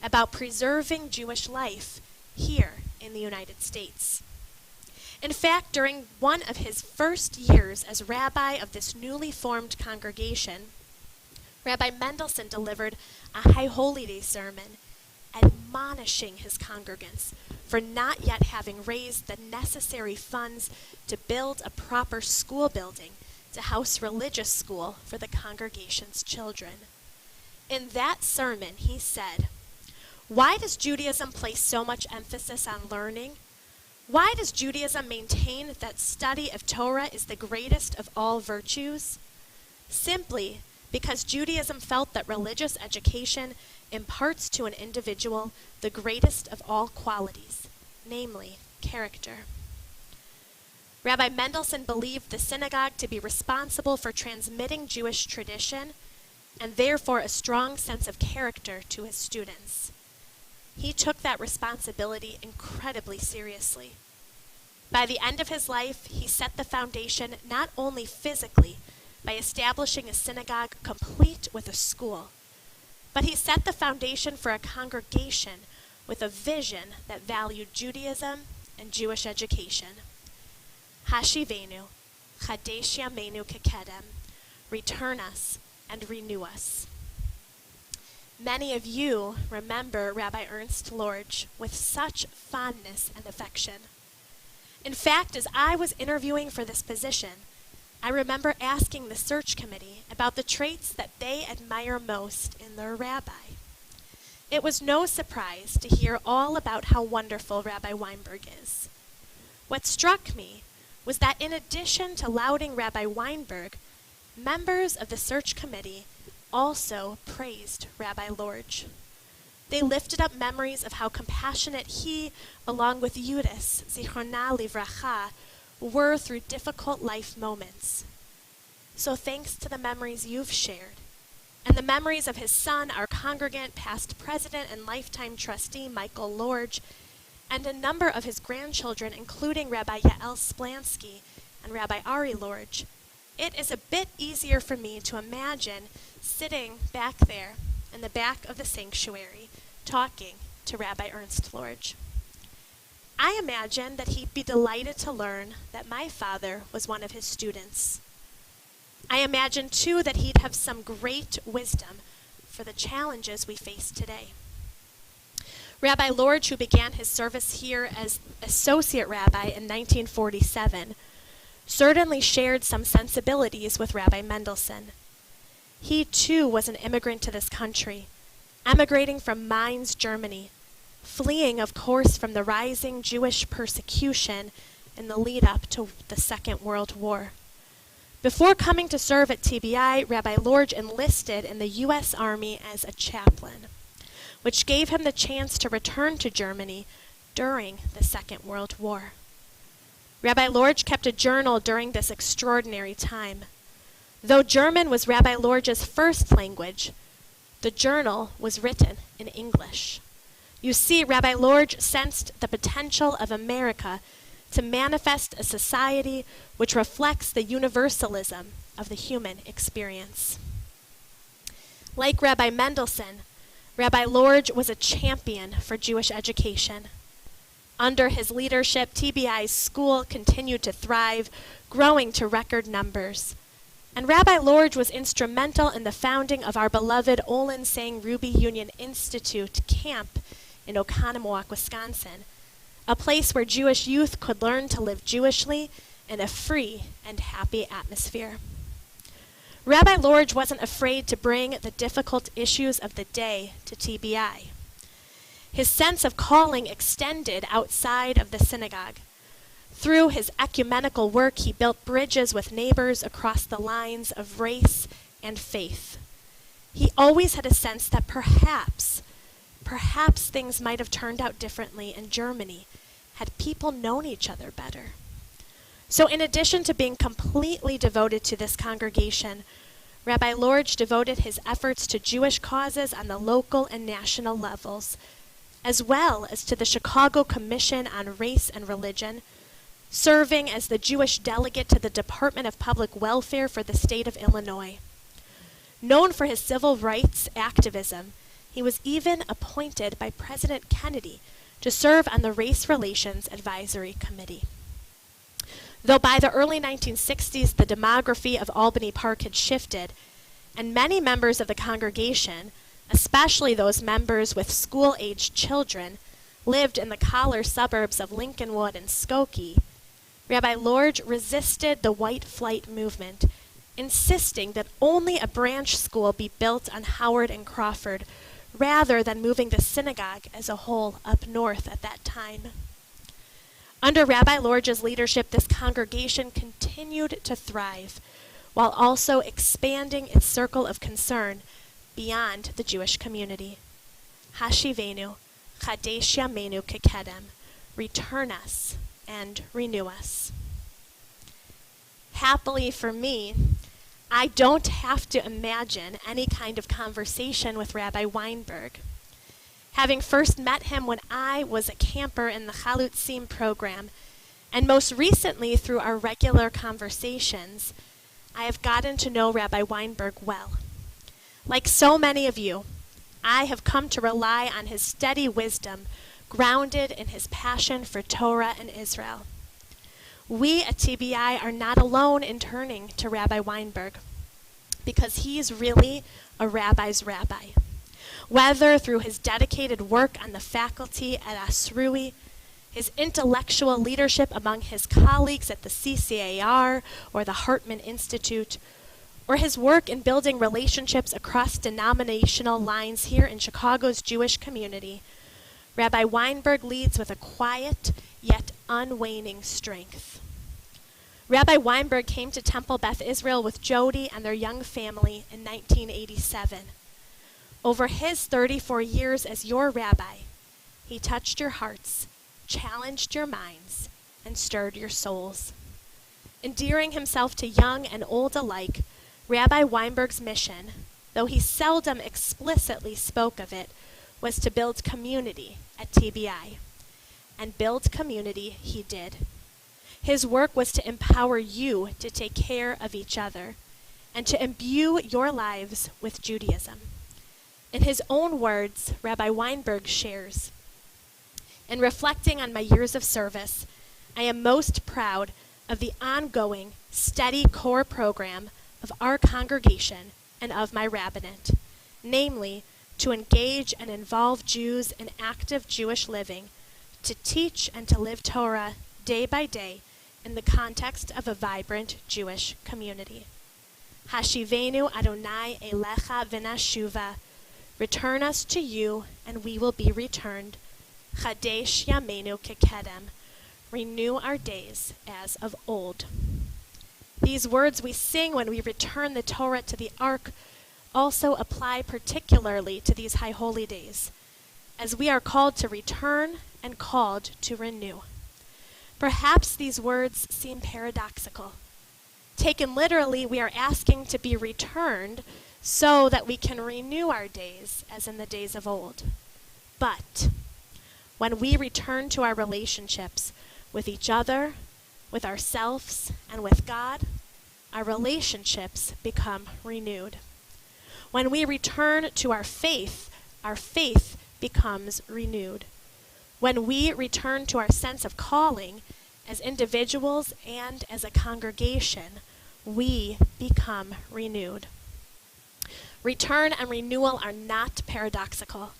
about preserving Jewish life here in the United States. In fact, during one of his first years as rabbi of this newly formed congregation, Rabbi Mendelson delivered a High Holy Day sermon admonishing his congregants for not yet having raised the necessary funds to build a proper school building to house religious school for the congregation's children. In that sermon, he said, "Why does Judaism place so much emphasis on learning? Why does Judaism maintain that study of Torah is the greatest of all virtues? Simply because Judaism felt that religious education imparts to an individual the greatest of all qualities, namely character." Rabbi Mendelson believed the synagogue to be responsible for transmitting Jewish tradition and therefore a strong sense of character to his students. He took that responsibility incredibly seriously. By the end of his life, he set the foundation not only physically by establishing a synagogue complete with a school, but he set the foundation for a congregation with a vision that valued Judaism and Jewish education. Hashivenu, Chadesh Yameinu Kekedem, return us and renew us. Many of you remember Rabbi Ernst Lorge with such fondness and affection. In fact, as I was interviewing for this position, I remember asking the search committee about the traits that they admire most in their rabbi. It was no surprise to hear all about how wonderful Rabbi Weinberg is. What struck me was that in addition to lauding Rabbi Weinberg, members of the search committee also praised Rabbi Lorge. They lifted up memories of how compassionate he, along with Yudis, Zichronah Livracha, were through difficult life moments. So thanks to the memories you've shared, and the memories of his son, our congregant, past president and lifetime trustee, Michael Lorge, and a number of his grandchildren, including Rabbi Yael Splansky and Rabbi Ari Lorge, it is a bit easier for me to imagine sitting back there in the back of the sanctuary talking to Rabbi Ernst Lorge. I imagine that he'd be delighted to learn that my father was one of his students. I imagine, too, that he'd have some great wisdom for the challenges we face today. Rabbi Lorge, who began his service here as associate rabbi in 1947, certainly shared some sensibilities with Rabbi Mendelson. He, too, was an immigrant to this country, emigrating from Mainz, Germany, fleeing, of course, from the rising Jewish persecution in the lead-up to the Second World War. Before coming to serve at TBI, Rabbi Lorge enlisted in the U.S. Army as a chaplain, which gave him the chance to return to Germany during the Second World War. Rabbi Lorge kept a journal during this extraordinary time. Though German was Rabbi Lorge's first language, the journal was written in English. You see, Rabbi Lorge sensed the potential of America to manifest a society which reflects the universalism of the human experience. Like Rabbi Mendelssohn, Rabbi Lorge was a champion for Jewish education. Under his leadership, TBI's school continued to thrive, growing to record numbers. And Rabbi Lorge was instrumental in the founding of our beloved Olin Sang Ruby Union Institute camp in Oconomowoc, Wisconsin, a place where Jewish youth could learn to live Jewishly in a free and happy atmosphere. Rabbi Lorge wasn't afraid to bring the difficult issues of the day to TBI. His sense of calling extended outside of the synagogue. Through his ecumenical work, he built bridges with neighbors across the lines of race and faith. He always had a sense that perhaps things might have turned out differently in Germany had people known each other better. So in addition to being completely devoted to this congregation, Rabbi Lorge devoted his efforts to Jewish causes on the local and national levels, as well as to the Chicago Commission on Race and Religion, serving as the Jewish delegate to the Department of Public Welfare for the state of Illinois. Known for his civil rights activism, he was even appointed by President Kennedy to serve on the Race Relations Advisory Committee. Though by the early 1960s, the demography of Albany Park had shifted, and many members of the congregation, especially those members with school-aged children, lived in the collar suburbs of Lincolnwood and Skokie, Rabbi Lorge resisted the white flight movement, insisting that only a branch school be built on Howard and Crawford, rather than moving the synagogue as a whole up north at that time. Under Rabbi Lorge's leadership, this congregation continued to thrive, while also expanding its circle of concern beyond the Jewish community. Hashivenu, kaddish yameinu kekedem, return us and renew us. Happily for me, I don't have to imagine any kind of conversation with Rabbi Weinberg. Having first met him when I was a camper in the Chalutzim program, and most recently through our regular conversations, I have gotten to know Rabbi Weinberg well. Like so many of you, I have come to rely on his steady wisdom, grounded in his passion for Torah and Israel. We at TBI are not alone in turning to Rabbi Weinberg, because he's really a rabbi's rabbi. Whether through his dedicated work on the faculty at Asrui, his intellectual leadership among his colleagues at the CCAR or the Hartman Institute, or his work in building relationships across denominational lines here in Chicago's Jewish community, Rabbi Weinberg leads with a quiet yet unwaning strength. Rabbi Weinberg came to Temple Beth Israel with Jody and their young family in 1987. Over his 34 years as your rabbi, he touched your hearts, challenged your minds, and stirred your souls. Endearing himself to young and old alike, Rabbi Weinberg's mission, though he seldom explicitly spoke of it, was to build community at TBI. And build community he did. His work was to empower you to take care of each other and to imbue your lives with Judaism. In his own words, Rabbi Weinberg shares, "In reflecting on my years of service, I am most proud of the ongoing, steady core program of our congregation and of my rabbinate, namely, to engage and involve Jews in active Jewish living, to teach and to live Torah day by day in the context of a vibrant Jewish community. Hashivenu Adonai elecha v'nashuva, return us to you and we will be returned. Chadesh yameinu kekedem, renew our days as of old." These words we sing when we return the Torah to the Ark also apply particularly to these high holy days, as we are called to return and called to renew. Perhaps these words seem paradoxical. Taken literally, we are asking to be returned so that we can renew our days as in the days of old. But when we return to our relationships with each other, with ourselves, and with God, our relationships become renewed. When we return to our faith becomes renewed. When we return to our sense of calling as individuals and as a congregation, we become renewed. Return and renewal are not paradoxical.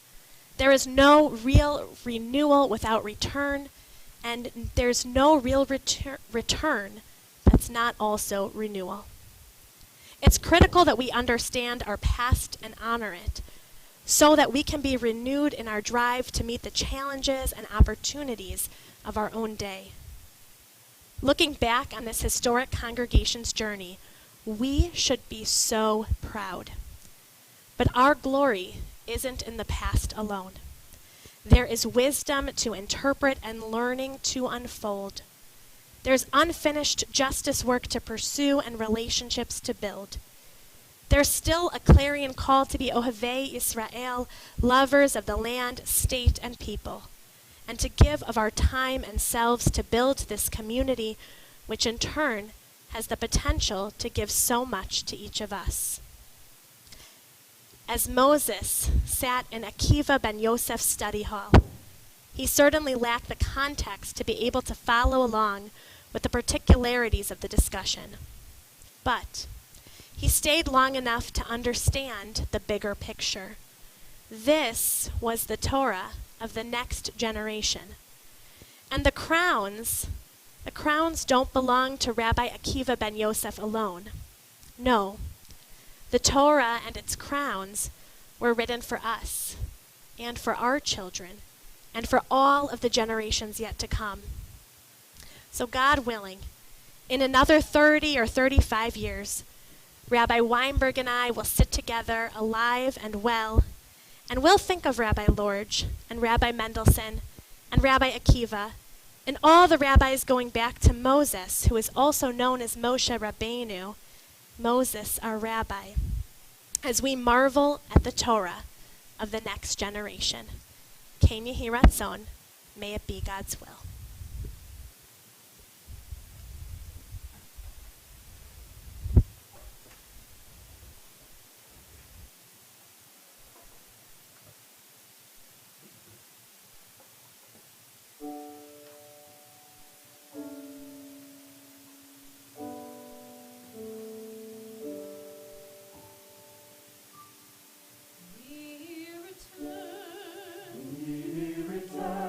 There is no real renewal without return, and there's no real return that's not also renewal. It's critical that we understand our past and honor it, so that we can be renewed in our drive to meet the challenges and opportunities of our own day. Looking back on this historic congregation's journey, we should be so proud. But our glory isn't in the past alone. There is wisdom to interpret and learning to unfold. There's unfinished justice work to pursue and relationships to build. There's still a clarion call to be Ohavei Israel, lovers of the land, state, and people, and to give of our time and selves to build this community, which in turn has the potential to give so much to each of us. As Moses sat in Akiva ben Yosef's study hall, he certainly lacked the context to be able to follow along with the particularities of the discussion. But he stayed long enough to understand the bigger picture. This was the Torah of the next generation. And the crowns don't belong to Rabbi Akiva ben Yosef alone. No, the Torah and its crowns were written for us and for our children and for all of the generations yet to come. So God willing, in another 30 or 35 years, Rabbi Weinberg and I will sit together alive and well, and we'll think of Rabbi Lorge and Rabbi Mendelson and Rabbi Akiva and all the rabbis going back to Moses, who is also known as Moshe Rabbeinu, Moses our rabbi, as we marvel at the Torah of the next generation. Ken Yehi Ratzon, may it be God's will. We return.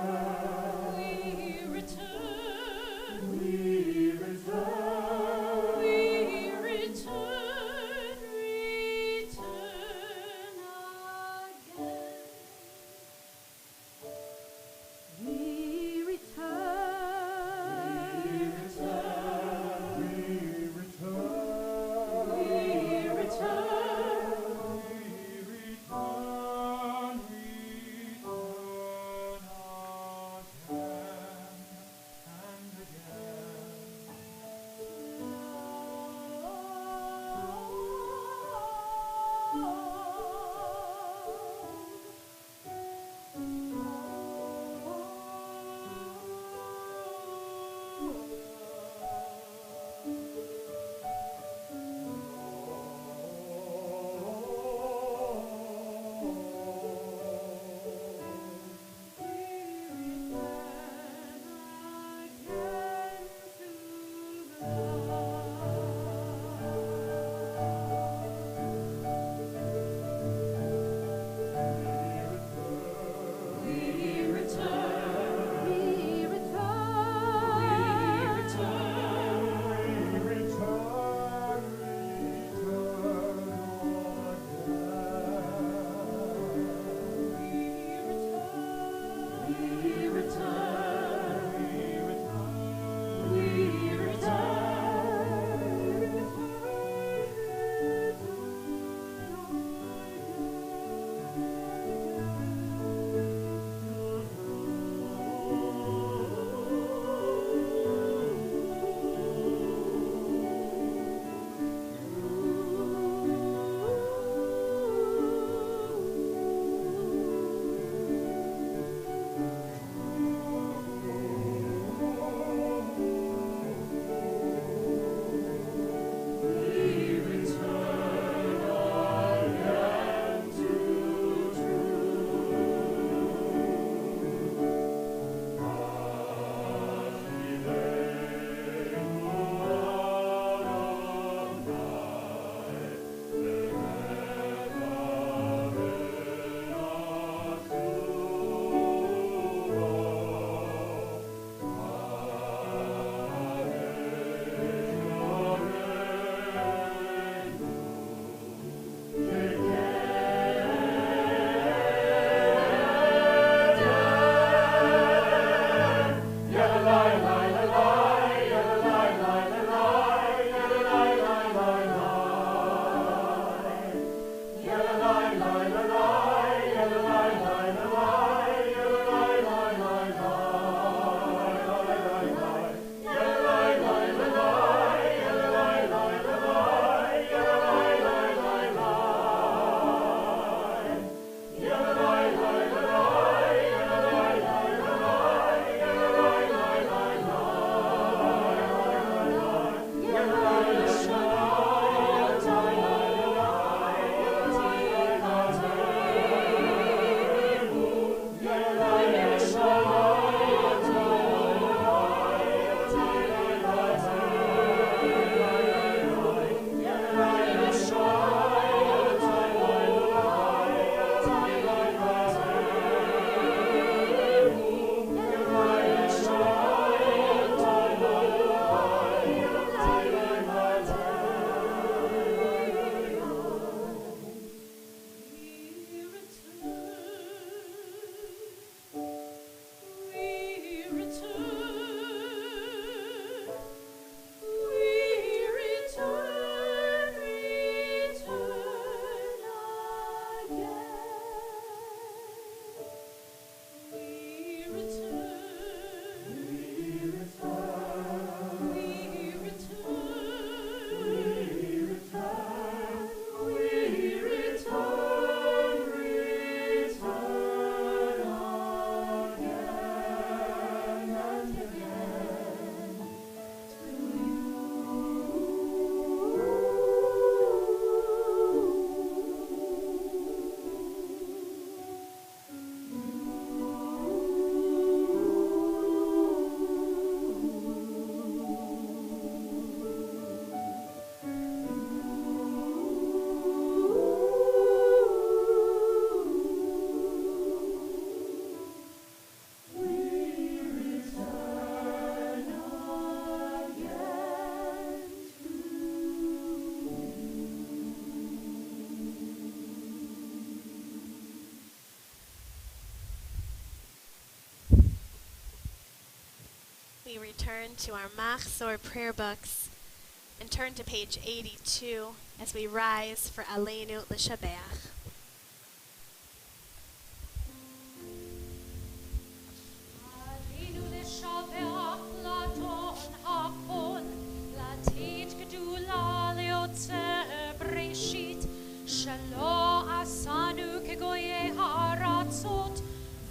we return to our Machzor prayer books and turn to page 82 as we rise for Aleinu L'Shabeach. Aleinu L'Shabeach Laton Hakol Latit Gedula Leotze Breshit Shelo Asanu Kegoye Haratzot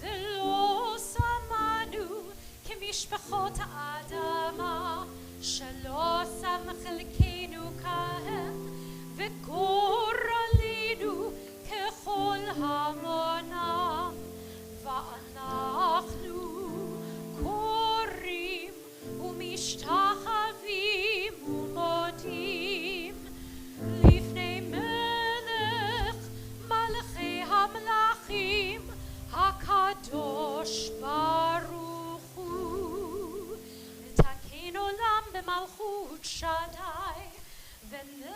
Velo Samanu Kemishpachot Adama Shelo Sam Chelkeinu Kahem Vegoralinu Kechol Hamonam Va'anachnu Korim Umishtachavim Umodim Lifnei Melech Malachei HaMelachim HaKadosh Baruch Hu L'taken Olam B'malchut Shaddai V'ne'emar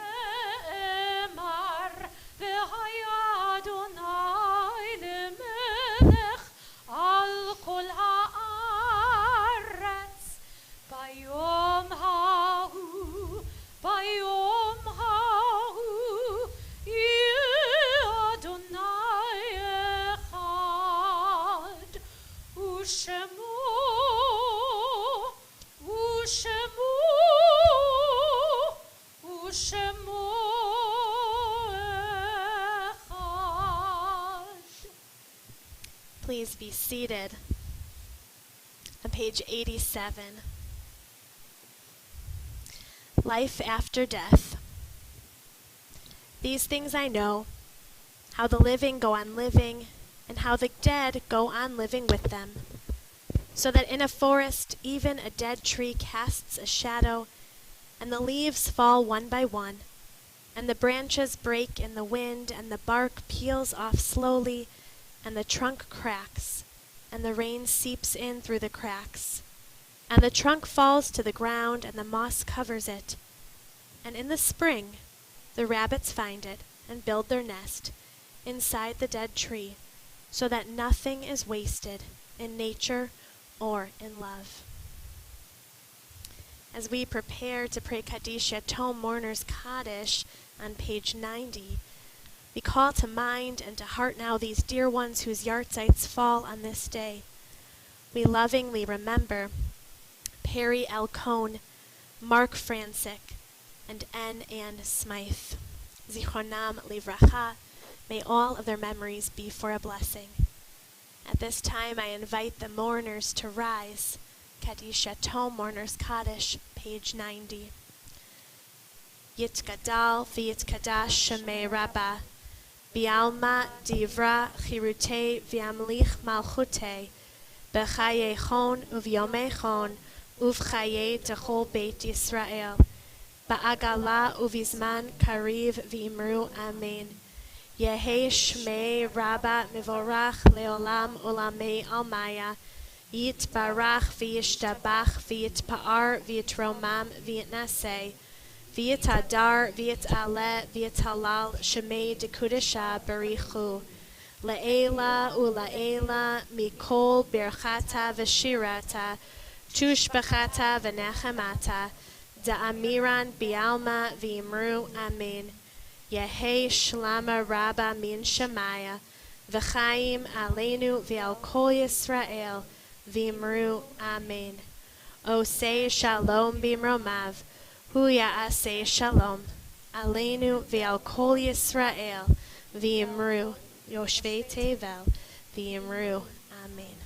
V'haya Adonai L'melech Al Kol Ha'aretz Bayom Ha'hu Bayom Ha'hu Yeh Adonai Echad U'shemo U'shemo U'shemo Echad. Please be seated. On page 87. Life after death. These things I know, how the living go on living, and how the dead go on living with them. So that in a forest even a dead tree casts a shadow, and the leaves fall one by one, and the branches break in the wind, and the bark peels off slowly, and the trunk cracks, and the rain seeps in through the cracks, and the trunk falls to the ground, and the moss covers it. And in the spring, the rabbits find it and build their nest inside the dead tree, so that nothing is wasted in nature or in love. As we prepare to pray kaddish at Mourner's kaddish on page 90, we call to mind and to heart now these dear ones whose yahrzeits fall on this day. We lovingly remember Perry L. Cohn, Mark Fransick, and N. Ann Smythe. Zichronam livracha. May all of their memories be for a blessing. At this time, I invite the mourners to rise. Kaddish at Mourner's kaddish, page 90. Yitgadal v'yitkadash shemei Rabbah. Bialma divra chirute v'amlich malchute. B'chaye chon uv'yomei chon uv'chaye techol beit Yisrael. Ba'agala uv'izman kariv v'imru amen. Yehe shmei Rabbah mivorach leolam olamei almaya. Yitbarach v'yishtabach v'yitpa'ar v'yitromam v'yitnaseh. V'yitadar v'yitaleh v'yitalal shemei dekudesha barichu. Le'ela ula'ela mikol birchata v'shirata. Tushbachata v'nechemata. Da'amiran bialma v'imru amen. Yehe shlama Rabbah min Shemaya. V'chaim aleinu v'al kol Yisrael. V'imru amen. Osei shalom b'imromav. Hu ya'aseh shalom. Aleinu v'al kol Yisrael. V'imru yoshvei tevel. V'imru amen.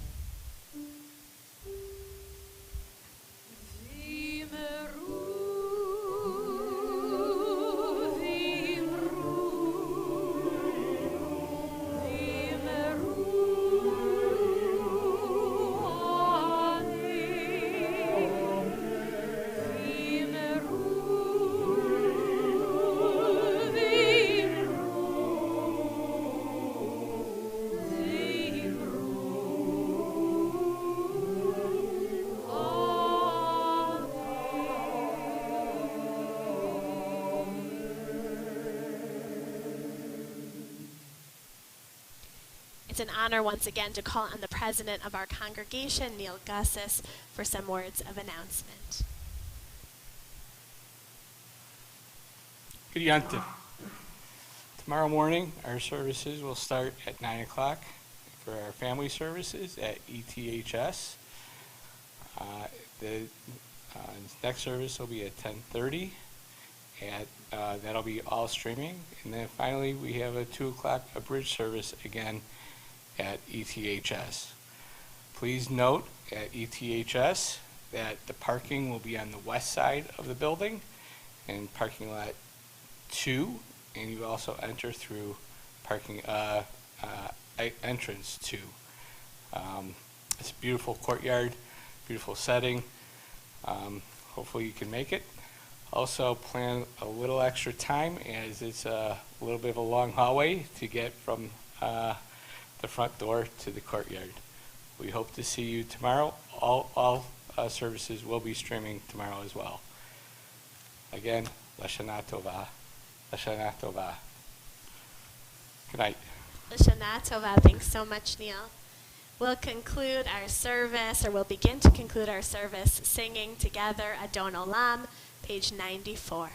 It's an honor once again to call on the president of our congregation, Neil Gussis, for some words of announcement. Good Yontif. Tomorrow morning, our services will start at 9 o'clock for our family services at ETHS. The next service will be at 10:30. That'll be all streaming. And then finally, we have a 2 o'clock abridged service again at ETHS. Please note at ETHS that the parking will be on the west side of the building and parking lot 2, and you also enter through parking entrance 2. It's a beautiful courtyard, beautiful setting. Hopefully you can make it. Also plan a little extra time, as it's a little bit of a long hallway to get from the front door to the courtyard. We hope to see you tomorrow. All services will be streaming tomorrow as well. Again, Lashana Tova. Lashana Tova. Good night. Lashana Tova. Thanks so much, Neil. We'll conclude our service, or we'll begin to conclude our service, singing together Adon Olam, page 94.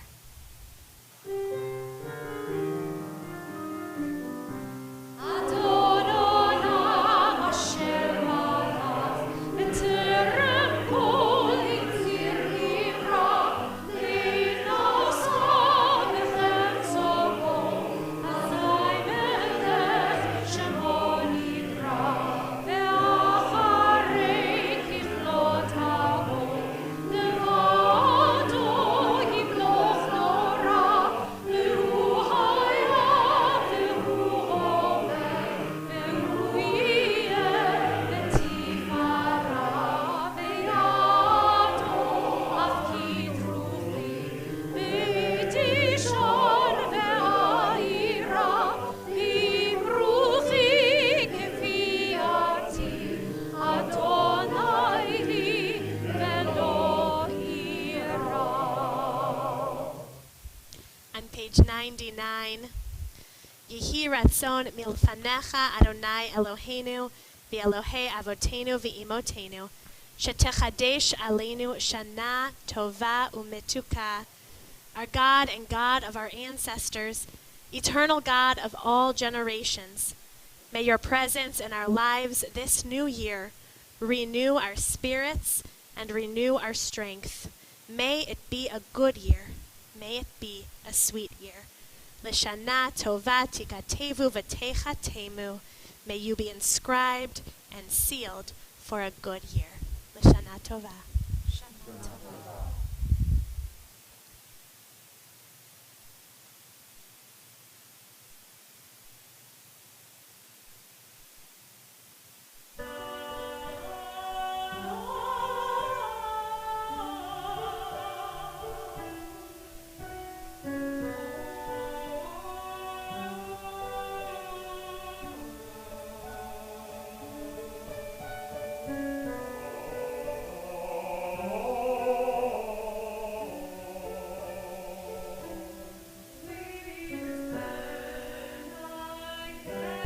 Page 99. Yehi ratzon milfanecha Adonai Eloheinu v'Elohei avotenu v'imotenu shetechadesh aleinu shana tova umetuka. Our God and God of our ancestors, eternal God of all generations, may your presence in our lives this new year renew our spirits and renew our strength. May it be a good year. May it be a sweet year. L'shana tova tikatevu v'techatemu. May you be inscribed and sealed for a good year. L'shana tova. Shana tova.